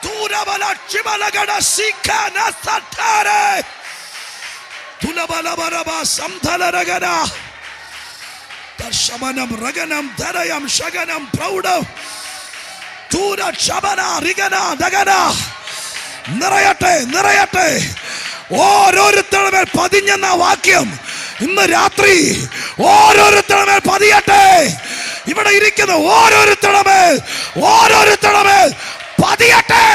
turabala chibalagada sikana satare tulabala baraba samdalaragada tashamanam raganam darayam shaganam proudam നിറയട്ടെ. ഓരോരുത്തരുടെ മേൽ പതിഞ്ഞെന്ന വാക്യം ഇന്ന് രാത്രി ഓരോരുത്തരുടെ മേൽ പതിയട്ടെ. ഇവിടെ ഇരിക്കുന്ന ഓരോരുത്തരുടെ മേൽ പതിയട്ടെ.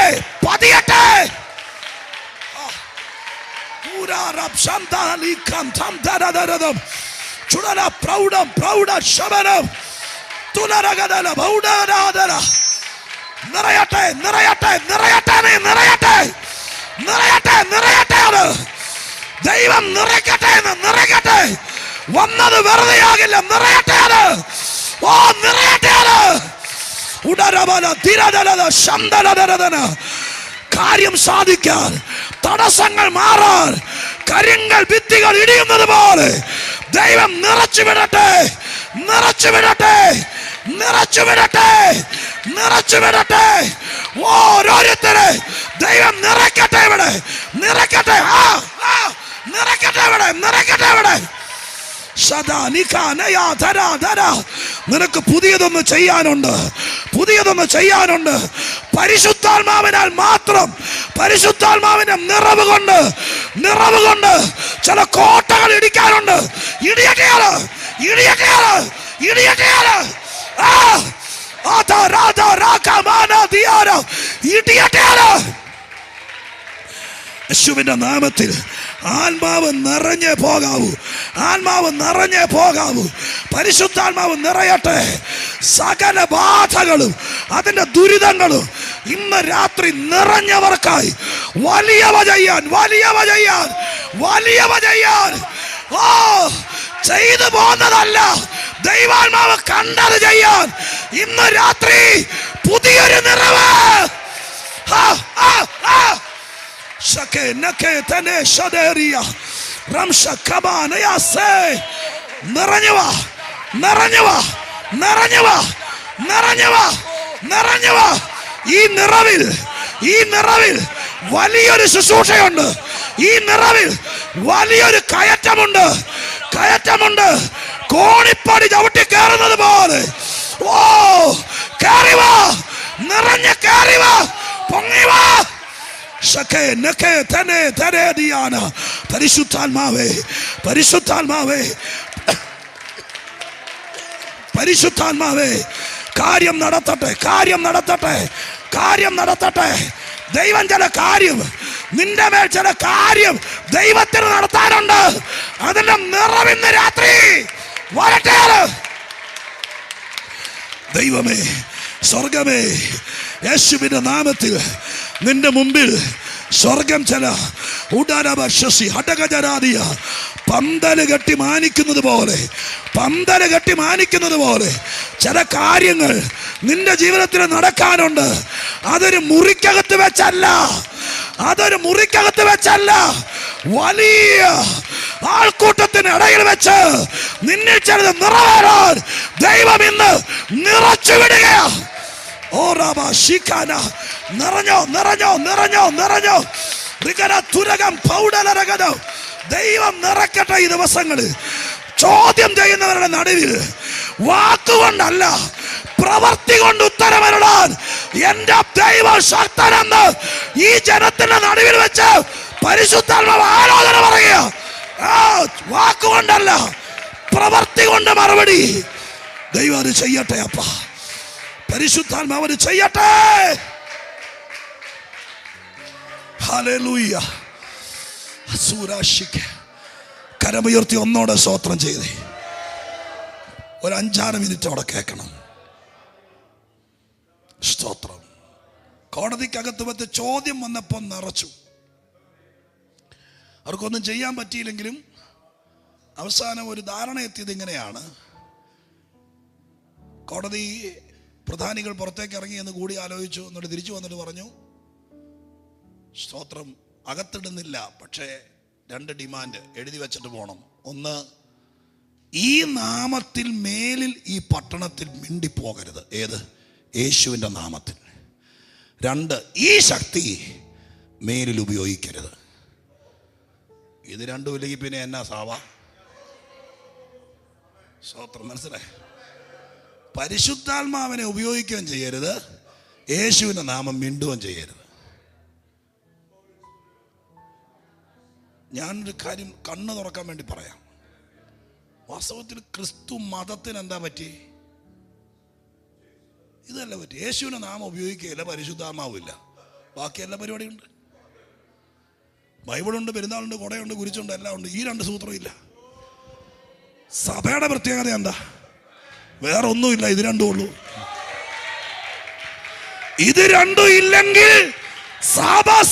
ദൈവം നിറയ്ക്കട്ടെ. വന്നത് വെറുതെയാകില്ല. നിറയട്ടെ. കാര്യം സാധിക്കാൻ, തടസ്സങ്ങൾ മാറാൻ, കരിങ്കൽ ഭിത്തികൾ ഇടിയുന്നത് പോലെ ദൈവം നിറച്ചു വിടട്ടെ. ഓരോരുത്തരെ ദൈവം നിറയ്ക്കട്ടെ. ഇവിടെ നിറയ്ക്കട്ടെ. നിനക്ക് പുതിയതൊന്ന് ചെയ്യാനുണ്ട്. പരിശുദ്ധാത്മാവിനാൽ മാത്രം, പരിശുദ്ധാത്മാവിന്റെ നിറവ് കൊണ്ട് ചില കോട്ടകൾ ഇടിക്കാനുണ്ട്. ഇടിയട്ടെയാള്. യേശുവിന്റെ നാമത്തിൽ ആത്മാവ് നിറഞ്ഞേ പോകാവൂ. പരിശുദ്ധാത്മാവ് നിറയട്ടെ. സകല ബാധകളും അതിന്റെ ദുരിതങ്ങളും ഇന്ന് രാത്രി നിറഞ്ഞവർക്കായി വലിയവ ചെയ്യാൻ ചെയ്തു പോകുന്നതല്ല, ദൈവാത്മാവ് കണ്ടത് ചെയ്യാൻ ഇന്ന് രാത്രി പുതിയൊരു നിറവ്. ഈ നിറവിൽ വലിയൊരു ശുശ്രൂഷയുണ്ട്. ഈ നിറവിൽ വലിയൊരു കയറ്റമുണ്ട്. കോണിപ്പടി ചവിട്ടി കയറുന്നത് പോലെ കേറിവാ, പൊങ്ങിവാ. പരിശുദ്ധാത്മാവേ കാര്യം നടത്തട്ടെ. ദൈവം ചില കാര്യം നിന്റെ മേൽ ചില കാര്യം ദൈവത്തിന് നടത്താനുണ്ട്. അതിന്റെ നിറവിന്ന് രാത്രി വരട്ടെ. ദൈവമേ, സ്വർഗമേ, യേശുവിന്റെ നാമത്തിൽ നിന്റെ മുമ്പിൽ സ്വർഗം ചില ഉടനവശി ഹടകജരാദിയ പന്തല് കെട്ടി മാനിക്കുന്നത് പോലെ ചില കാര്യങ്ങൾ നിന്റെ ജീവിതത്തിൽ നടക്കാനുണ്ട്. അതൊരു മുറിക്കകത്ത് വെച്ചല്ല, വലിയ ആൾക്കൂട്ടത്തിന് ഇടയിൽ വെച്ച് നിന്നിൽ ചിലത് നിറവേറാൻ ദൈവം ഇന്ന് നിറച്ചു വിടുകയാ. ഓ റാബ ശിഖാന, നിറഞ്ഞോ ദൈവം നിറക്കട്ടെ. ഈ ദിവസങ്ങളിൽ ചോദ്യം ചെയ്യുന്നവരുടെ നടുവിൽ വാക്കുകൊണ്ടല്ല, പ്രവർത്തി കൊണ്ട് ഉത്തരമരുളാൻ എന്റെ ദൈവം ശക്തനെന്ന് ഈ ജനത്തിന്റെ നടുവിൽ വെച്ച് പരിശുദ്ധാത്മാവ് ആലോചന പറയുക. വാക്കുകൊണ്ടല്ല, പ്രവർത്തി കൊണ്ട് മറുപടി. ദൈവം അത് ചെയ്യട്ടെ. അപ്പ പരിശുദ്ധാത്മാവ് അത് ചെയ്യട്ടെ. ഹല്ലേലൂയ. സൂരാശിക്ക് കരമുയർത്തി ഒന്നോടെ സ്തോത്രം ചെയ്തേ. ഒരു 5-6 മിനിറ്റ് അവിടെ കേൾക്കണം. സ്തോത്രം. കോടതിക്കകത്ത് വെച്ച് ചോദ്യം വന്നപ്പോൾ നിറച്ചു. അവർക്കൊന്നും ചെയ്യാൻ പറ്റിയില്ലെങ്കിലും അവസാനം ഒരു ധാരണ എത്തിയത് ഇങ്ങനെയാണ്. കോടതി പ്രധാനികൾ പുറത്തേക്ക് ഇറങ്ങി എന്ന് കൂടി ആലോചിച്ചു. എന്നിട്ട് തിരിച്ചു വന്നിട്ട് പറഞ്ഞു, സ്തോത്രം, അകത്തിടുന്നില്ല, പക്ഷേ 2 ഡിമാൻഡ് എഴുതി വെച്ചിട്ട് പോകണം. ഒന്ന്, ഈ നാമത്തിൽ മേലിൽ ഈ പട്ടണത്തിൽ മിണ്ടിപ്പോകരുത്. ഏത്? യേശുവിൻ്റെ നാമത്തിൽ. 2, ഈ ശക്തി മേലിൽ ഉപയോഗിക്കരുത്. ഇത് രണ്ടും ഇല്ലെങ്കിൽ പിന്നെ എന്നാ സാവ? സ്തോത്രം. മനസ്സിലായി? പരിശുദ്ധാത്മാവിനെ ഉപയോഗിക്കുകയും ചെയ്യരുത്, യേശുവിൻ്റെ നാമം മിണ്ടുകയും ചെയ്യരുത്. ഞാനൊരു കാര്യം കണ്ണ് തുറക്കാൻ വേണ്ടി പറയാം. വാസ്തവത്തിൽ ക്രിസ്തു മതത്തിന് എന്താ പറ്റി? ഇതല്ല പറ്റി. യേശുവിൻ്റെ നാമം ഉപയോഗിക്കുകയില്ല, പരിശുദ്ധാത്മാവില്ല, ബാക്കി എല്ലാ പരിപാടിയുണ്ട്. ബൈബിളുണ്ട്, പെരുന്നാളുണ്ട്, കുടയുണ്ട്, കുരിച്ചുണ്ട്, എല്ലാം ഉണ്ട്. ഈ 2 സൂത്രം ഇല്ല. സഭയുടെ പ്രത്യേകത എന്താ? വേറെ ഒന്നുമില്ല, ഇത് 2 ഉള്ളൂ. ഇത് 2 ഇല്ലെങ്കിൽ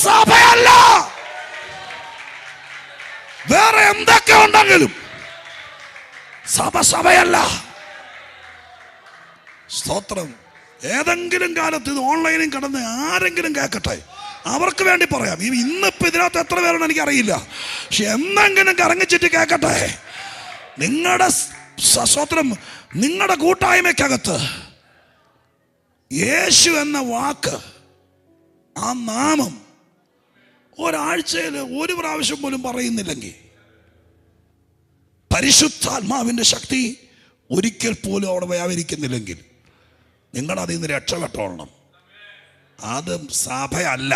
സഭയല്ല. വേറെ എന്തൊക്കെ ഉണ്ടെങ്കിലും സഭയല്ല. സ്തോത്രം. ഏതെങ്കിലും കാലത്ത് ഇത് ഓൺലൈനിൽ കടന്ന് ആരെങ്കിലും കേൾക്കട്ടെ, അവർക്ക് വേണ്ടി പറയാം. ഇന്നിപ്പോ ഇതിനകത്ത് എത്ര പേരുണ്ട് എനിക്കറിയില്ല, പക്ഷെ എന്തെങ്കിലും കറങ്ങിച്ചിട്ട് കേൾക്കട്ടെ. നിങ്ങളുടെ സ്തോത്രം, നിങ്ങളുടെ കൂട്ടായ്മയ്ക്കകത്ത് യേശു എന്ന വാക്ക്, ആ നാമം ഒരാഴ്ചയിൽ 1 പ്രാവശ്യം പോലും പറയുന്നില്ലെങ്കിൽ, പരിശുദ്ധാത്മാവിന്റെ ശക്തി ഒരിക്കൽ പോലും അവിടെ വ്യാപരിക്കുന്നില്ലെങ്കിൽ, നിങ്ങൾ അതിൽ നിന്ന് രക്ഷപ്പെട്ടോളണം. അത് സഭയല്ല.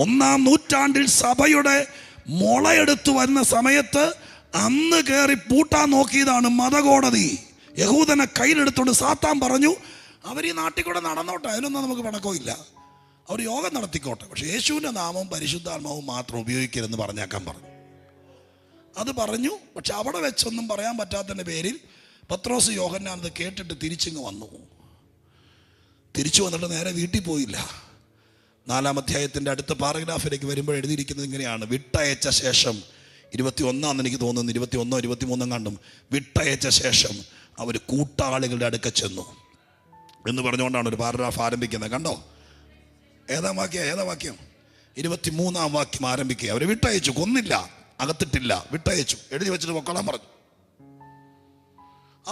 1-ാം നൂറ്റാണ്ടിൽ സഭയുടെ മുളയെടുത്തു വരുന്ന സമയത്ത് അന്ന് കയറി പൂട്ടാൻ നോക്കിയതാണ് മതകോടതി. യഹൂദനെ കയ്യിലെടുത്തോണ്ട് സാത്താൻ പറഞ്ഞു, അവർ ഈ നാട്ടിൽ കൂടെ നടന്നോട്ടെ, അതിനൊന്നും നമുക്ക് പണക്കമില്ല, അവർ യോഗം നടത്തിക്കോട്ടെ, പക്ഷെ യേശുവിൻ്റെ നാമവും പരിശുദ്ധാത്മാവും മാത്രം ഉപയോഗിക്കരുതെന്ന് പറഞ്ഞേക്കാൻ പറഞ്ഞു. അത് പറഞ്ഞു. പക്ഷെ അവിടെ വെച്ചൊന്നും പറയാൻ പറ്റാത്തതിൻ്റെ പേരിൽ പത്രോസ് യോഹന്നാൻ അത് കേട്ടിട്ട് തിരിച്ചിങ്ങ് വന്നു. തിരിച്ചു വന്നിട്ട് നേരെ വീട്ടിൽ പോയില്ല. 4-ാം അധ്യായത്തിൻ്റെ അടുത്ത പാരഗ്രാഫിലേക്ക് വരുമ്പോൾ എഴുതിയിരിക്കുന്നത് ഇങ്ങനെയാണ്: വിട്ടയച്ച ശേഷം, 21 എനിക്ക് തോന്നുന്നു, 21, 23 കണ്ടും, വിട്ടയച്ച ശേഷം അവർ കൂട്ടാളികളുടെ അടുക്ക ചെന്നു എന്ന് പറഞ്ഞുകൊണ്ടാണ് ഒരു പാരഗ്രാഫ് ആരംഭിക്കുന്നത്. കണ്ടോ? ഏതാ വാക്യം? 23-ാം വാക്യം ആരംഭിക്കുക. അവർ വിട്ടയച്ചു, കൊന്നില്ല, അകത്തിട്ടില്ല, വിട്ടയച്ചു, എഴുതി വെച്ചിട്ട് പൊക്കളാൻ പറഞ്ഞു.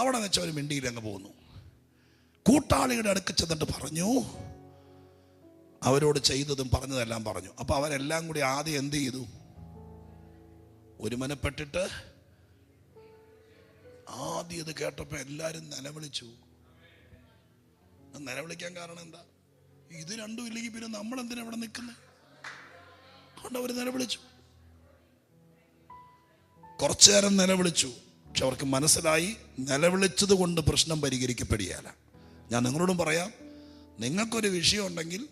അവിടെ വെച്ച് അവർ മിണ്ടിയിൽ അങ്ങ് പോകുന്നു. കൂട്ടാളികളുടെ അടുക്ക ചെന്നിട്ട് പറഞ്ഞു, അവരോട് ചെയ്തതും പറഞ്ഞതെല്ലാം പറഞ്ഞു. അപ്പൊ അവരെല്ലാം കൂടി ആദ്യം എന്ത് ചെയ്തു? ഒരുമനപ്പെട്ടിട്ട് ആദ്യം ഇത് കേട്ടപ്പോ എല്ലാരും നിലവിളിച്ചു. നിലവിളിക്കാൻ കാരണം എന്താ? ഇത് 2 ഇല്ലെങ്കിൽ പിന്നെ നമ്മൾ എന്തിനാ ഇവിടെ നിൽക്കുന്നത്? അതുകൊണ്ട് അവർ നിലവിളിച്ചു. കുറച്ചു നേരം നിലവിളിച്ചു. പക്ഷെ അവർക്ക് മനസ്സിലായി, നിലവിളിച്ചത് കൊണ്ട് പ്രശ്നം പരിഹരിക്കപ്പെടുകയില്ല. ഞാൻ നിങ്ങളോടും പറയാം, നിങ്ങൾക്കൊരു വിഷയം ഉണ്ടെങ്കിൽ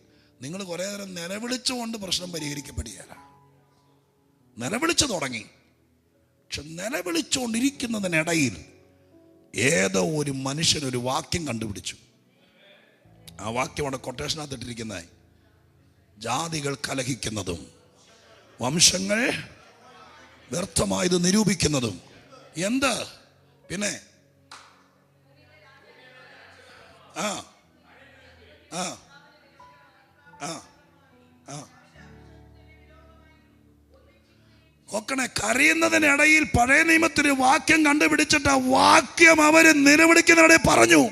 നിങ്ങൾ കുറേ നേരം നിലവിളിച്ചുകൊണ്ട് പ്രശ്നം പരിഹരിക്കപ്പെടുകയില്ല. നിലവിളിച്ചു തുടങ്ങി, പക്ഷെ നിലവിളിച്ചുകൊണ്ടിരിക്കുന്നതിനിടയിൽ ഏതോ ഒരു മനുഷ്യനൊരു വാക്യം കണ്ടുപിടിച്ചു. ആ വാക്യം അവിടെ കൊട്ടേഷനകത്ത് ഇട്ടിരിക്കുന്നത്, ജാതികൾ കലഹിക്കുന്നതും വംശങ്ങൾ വ്യർത്ഥമായത് നിരൂപിക്കുന്നതും എന്ത് പിന്നെ ആ ആ ആ ആ നോക്കണേ, കരയുന്നതിനിടയിൽ പഴയ നിയമത്തിൽ വാക്യം കണ്ടുപിടിച്ചിട്ട് ആ വാക്യം അവര് നിലവിളിക്കുന്നതിനിടെ പറഞ്ഞു.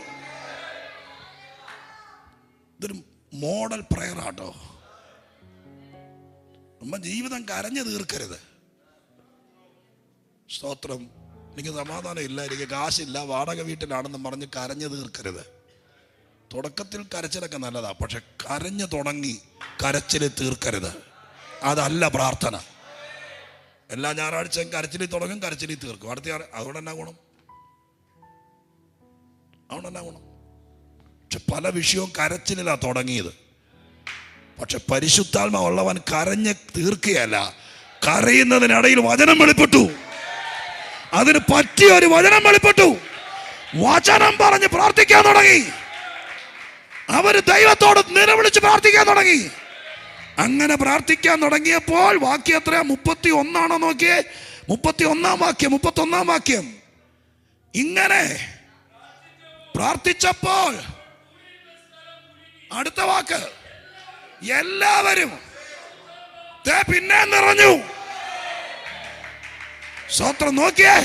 ഇതൊരു മോഡൽ പ്രയറാട്ടോ. നമ്മ ജീവിതം കരഞ്ഞു തീർക്കരുത്. സ്തോത്രം. എനിക്ക് സമാധാനം ഇല്ല, എനിക്ക് കാശില്ല, വാടക വീട്ടിലാണെന്ന് പറഞ്ഞ് കരഞ്ഞു തീർക്കരുത്. തുടക്കത്തിൽ കരച്ചിലൊക്കെ നല്ലതാ, പക്ഷെ കരഞ്ഞു തുടങ്ങി കരച്ചിൽ തീർക്കരുത്. അതല്ല പ്രാർത്ഥന. എല്ലാ ഞായറാഴ്ചയും കരച്ചിലിൽ തുടങ്ങും, കരച്ചിലിൽ തീർക്കും. അടുത്ത അതുകൊണ്ട് എന്നാ ഗുണം? പക്ഷെ പല വിഷയവും കരച്ചിലാണ് തുടങ്ങിയത്. പക്ഷെ പരിശുദ്ധാത്മാവുള്ളവൻ കരഞ്ഞ് തീർക്കുകയല്ല, കരയുന്നതിനിടയിൽ വചനം വെളിപ്പെട്ടു. അതിന് പറ്റിയ ഒരു വചനം വെളിപ്പെട്ടു. വചനം പറഞ്ഞ് പ്രാർത്ഥിക്കാൻ തുടങ്ങി. അവര് ദൈവത്തോട് നിലവിളിച്ച് പ്രാർത്ഥിക്കാൻ തുടങ്ങി. അങ്ങനെ പ്രാർത്ഥിക്കാൻ തുടങ്ങിയപ്പോൾ വാക്യം എത്രയാ? 31 നോക്കിയേ. 31 വാക്യം. ഇങ്ങനെ പ്രാർത്ഥിച്ചപ്പോൾ അടുത്ത വാക്ക്, എല്ലാവരും പിന്നെ നിറഞ്ഞു. സ്തോത്രം. നോക്കിയേ,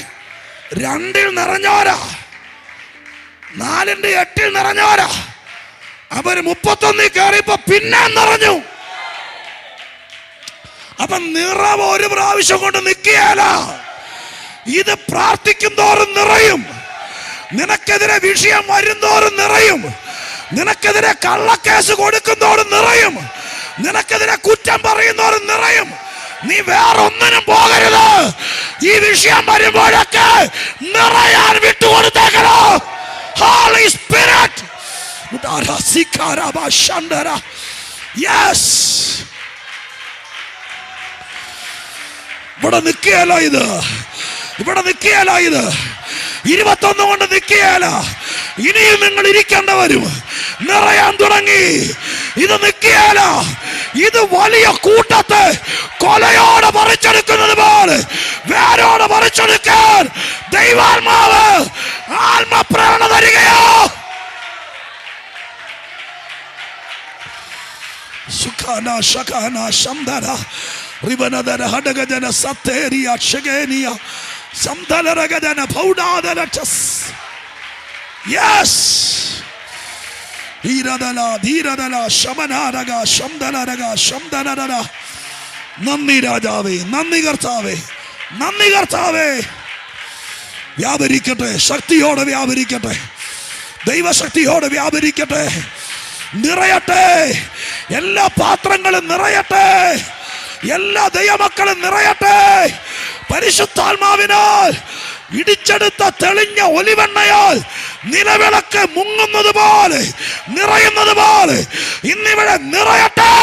2 നിറഞ്ഞോരാ, 4-8 നിറഞ്ഞോരാ. അവര് 31 കയറിയപ്പോ പിന്നെ നിറഞ്ഞു. അപ്പൊ നിറവ് ഒരു പ്രാവശ്യം കൊണ്ട് നിൽക്കുകയല്ല, ഇത് പ്രാർത്ഥിക്കും തോറും നിറയും. നിനക്കെതിരെ വിഷയം വരുന്തോറും നിറയും. നിനക്കെതിരെ കള്ളക്കേസ് കൊടുക്കുന്നതോറും നിറയും. നിനക്കെതിരെ കുറ്റം പറയുന്നതോറും നിറയും. നീ വേറെ ഒന്നിനും പോകരുത്. ഈ വിഷയം വരുമ്പോഴൊക്കെ നിറയാൻ വിട്ടുകൊടുത്തേക്കണോ. Holy spirit. ഇവിടെ നിൽക്കുകയല്ല ഇത്. 21 കൊണ്ട് നിൽക്കുകയല്ല. ഇനിയും നിങ്ങൾ ഇരിക്കേണ്ട വരും. നിറയാൻ തുടങ്ങി. ഇത് നിൽക്കുകയല്ല. ഇത് വലിയ കൂട്ടത്തെ കൊലയോടെ പറിച്ചെടുക്കുന്നത് പോലെ വേരോടെ പറിച്ചെടുക്കാൻ ദൈവാത്മാവ് ആത്മപ്രേരണ തരികയോ. സുഖാന ശഖാന ശംദര റിബനദര ഹഡഗജന സത്തേരിയ ഷഗേനിയ സംദലരഗജന ഭൗഡാദലചസ്. യെസ്. ധീരദല ശമനാരക ശംദലരക ശംദലരക. നന്ദി രാജാവേ, നന്ദി കർത്താവേ, നന്ദി കർത്താവേ. വ്യാപരിക്കട്ടെ, ശക്തിയോടെ വ്യാപരിക്കട്ടെ, ദൈവശക്തിയോടെ വ്യാപരിക്കട്ടെ, നിറയട്ടെ. എല്ലാ പാത്രങ്ങളും നിറയട്ടെ, എല്ലാ ദൈവമക്കളും നിറയട്ടെ. പരിശുദ്ധാത്മാവിനാൽ ഇടിച്ചെടുത്ത തെളിഞ്ഞ ഒലിവെണ്ണയാൽ നിലവിളക്ക് മുങ്ങുന്നത് പോലെ നിറയുന്നത് പോലെ ഇന്നിവിടെ നിറയട്ടെ.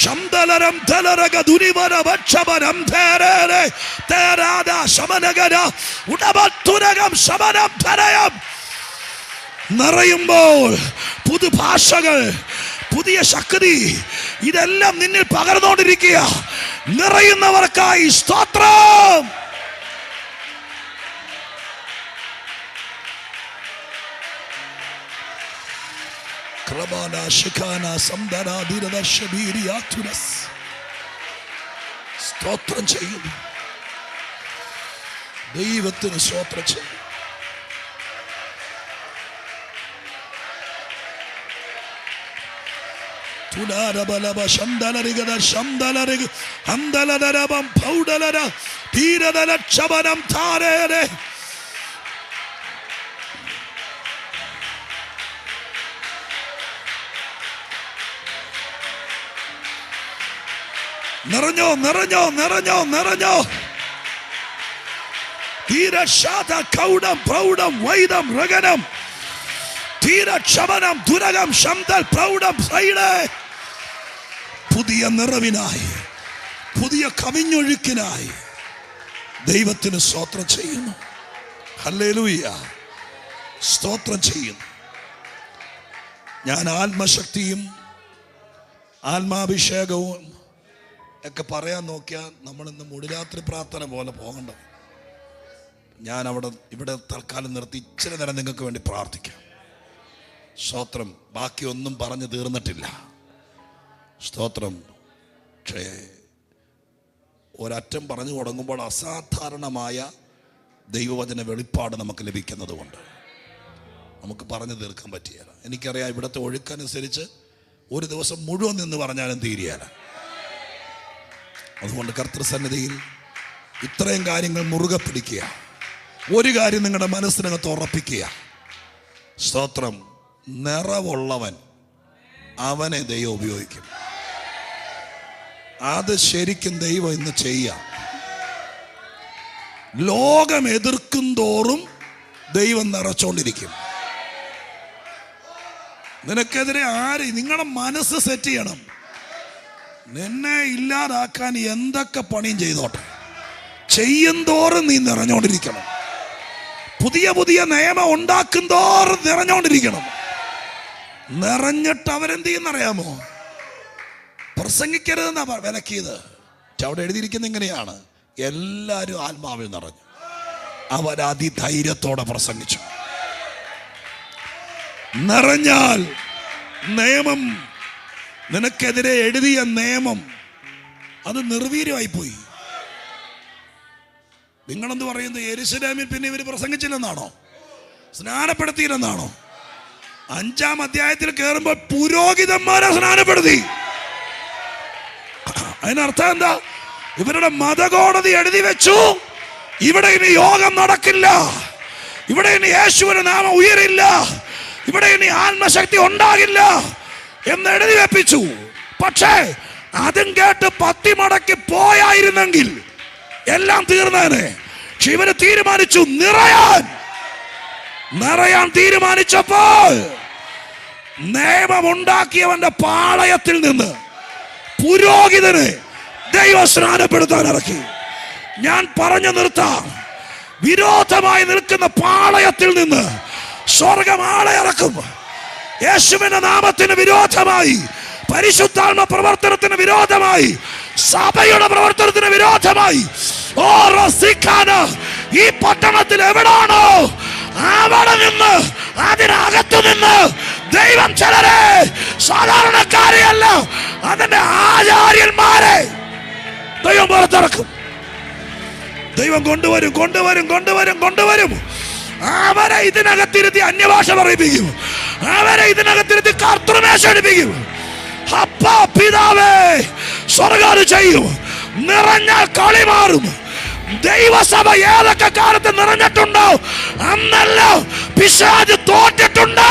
ശംദലരം ധലരക ദുരിവര വക്ഷമരം ധേരേ തേരാദ ശമനഗര ഉടമത്തുരകം ശമനം ധരയം. നിറയുമ്പോൾ പുതുഭാഷകൾ, പുതിയ ശക്തി, ഇതെല്ലാം നിന്നിൽ പകർന്നുകൊണ്ടിരിക്കുക. നിറയുന്നവർക്കായി സ്തോത്രം. സ്തോത്രം ചെയ്യും. ദൈവത്തിന് സ്തോത്രം ചെയ്യും. തീരതലക്ഷമനം താരേ. നിറഞ്ഞോ നിറഞ്ഞോ നിറഞ്ഞോ നിറഞ്ഞോ. തീരശാത കൗഡം പ്രൗഢം വൈദം രഗനം തീരക്ഷമനം ദുരകം ശബ്ദം പ്രൗഢം സൈഡ്. പുതിയ നിറവിനായി, പുതിയ കവിഞ്ഞൊഴുക്കിനായി ദൈവത്തിന് സ്തോത്രം ചെയ്യുന്നു. ഹല്ലേലൂയ, സ്തോത്രം ചെയ്യുന്നു. ഞാൻ ആത്മശക്തിയും ആത്മാഭിഷേകവും ഒക്കെ പറയാൻ നോക്കിയാൽ നമ്മളിന്ന് മുടിരാത്രി പ്രാർത്ഥന പോലെ പോകണ്ട. ഞാൻ ഇവിടെ തൽക്കാലം നിർത്തി ഇച്ചിരി നേരം നിങ്ങൾക്ക് വേണ്ടി പ്രാർത്ഥിക്കാം. സ്തോത്രം. ബാക്കിയൊന്നും പറഞ്ഞു തീർന്നിട്ടില്ല. സ്തോത്രം. പക്ഷേ ഒരറ്റം പറഞ്ഞു തുടങ്ങുമ്പോൾ അസാധാരണമായ ദൈവവചന വെളിപ്പാട് നമുക്ക് ലഭിക്കുന്നത് കൊണ്ട് നമുക്ക് പറഞ്ഞു തീർക്കാൻ പറ്റിയല്ല. എനിക്കറിയാം ഇവിടുത്തെ ഒഴുക്കനുസരിച്ച് ഒരു ദിവസം മുഴുവൻ നിന്ന് പറഞ്ഞാലും തീരുകയില്ല. അതുകൊണ്ട് കർത്തൃസന്നിധിയിൽ ഇത്രയും കാര്യങ്ങൾ മുറുകെ പിടിക്കുക. ഒരു കാര്യം നിങ്ങളുടെ മനസ്സിനകത്ത് ഉറപ്പിക്കുക. സ്തോത്രം. നിറവുള്ളവൻ അവനെ ദൈവം ഉപയോഗിക്കും. അത് ശരിക്കും ദൈവം ഇന്ന് ചെയ്യാം. ലോകം എതിർക്കും തോറും ദൈവം നിറച്ചോണ്ടിരിക്കും. നിനക്കെതിരെ ആര്? നിങ്ങളുടെ മനസ്സ് സെറ്റ് ചെയ്യണം. നിന്നെ ഇല്ലാതാക്കാൻ എന്തൊക്കെ പണിയും ചെയ്തോട്ടെ, ചെയ്യും തോറും നീ നിറഞ്ഞോണ്ടിരിക്കണം. പുതിയ പുതിയ നിയമം ഉണ്ടാക്കും തോറും നിറഞ്ഞോണ്ടിരിക്കണം. നിറഞ്ഞിട്ട് അവരെന്ത് ചെയ്യുന്നറിയാമോ? പ്രസംഗിക്കരുതെന്നാ വിലക്കിയത്. അവിടെ എഴുതിയിരിക്കുന്ന ഇങ്ങനെയാണ്: എല്ലാവരും ആത്മാവിൽ നിറഞ്ഞു അവരതിധൈര്യത്തോടെ പ്രസംഗിച്ചു. നിറഞ്ഞാൽ നിയമം, നിനക്കെതിരെ എഴുതിയ നിയമം അത് നിർവീര്യമായിപ്പോയി. നിങ്ങളെന്ത് പറയുന്നത്? യെരൂശലേമിൽ പിന്നെ ഇവർ പ്രസംഗിച്ചില്ലെന്നാണോ? സ്നാനപ്പെടുത്തിയില്ലെന്നാണോ? 5-ാം അധ്യായത്തിൽ കയറുമ്പോൾ പുരോഹിതന്മാരെ സ്നാനപ്പെടുത്തി. അതിനർത്ഥം എന്താ? ഇവരുടെ മതകോടതി എഴുതി വെച്ചു, ഇവിടെ ഇനി യോഗം നടക്കില്ല, ഇവിടെ ഇനി യേശുവിന്റെ നാമം ഉയരില്ല, ഇവിടെ ഇനി ആത്മശക്തി ഉണ്ടാകില്ല എന്ന് എഴുതി വെപ്പിച്ചു. പക്ഷേ അതും കേട്ട് പത്തി മടക്കി പോയായിരുന്നെങ്കിൽ എല്ലാം തീർന്നേനെ. പക്ഷെ ഇവര് തീരുമാനിച്ചു നിറയാൻ തീരുമാനിച്ചപ്പോൾ നിയമമുണ്ടാക്കിയവന്റെ പാളയത്തിൽ നിന്ന് പുരോഹിതനെ ദൈവം സ്നാനപ്പെടുത്താൻ ഇറക്കി. ഞാൻ പറഞ്ഞു നിർത്താം. വിരോധമായി നിൽക്കുന്ന പാളയത്തിൽ നിന്ന് സ്വർഗം ആളെ ഇറക്കും. യേശുവിന്റെ നാമത്തിന് വിരോധമായി, പരിശുദ്ധാത്മ പ്രവർത്തനത്തിന് വിരോധമായി, സഭയുടെ പ്രവർത്തനത്തിന് വിരോധമായി ഈ പട്ടണത്തിൽ എവിടാണോ അവിടെ നിന്ന്, അതിനകത്തു നിന്ന് ദൈവം ചിലരെ, സാധാരണക്കാരെയല്ല, അതിന്റെ ആചാര്യന്മാരെ ദൈവം പുറത്തിറക്കും. ദൈവം കൊണ്ടുവരും. അവരെ ഇതിനകത്തിരുത്തി അന്യഭാഷ പറയിപ്പിക്കും. അവരെ ഇതിനകത്തിരുത്തി കർത്തൃമേശ എടുപ്പിക്കും. അപ്പാ പിതാവേ, സ്വർഗ്ഗം ചെയ്യും. നിറഞ്ഞാൽ കളി മാറും. ദൈവസഭ ഏതൊക്കെ കാലത്ത് നിറഞ്ഞിട്ടുണ്ടോ അന്നല്ല പിശാച് തോറ്റിട്ടുണ്ട്.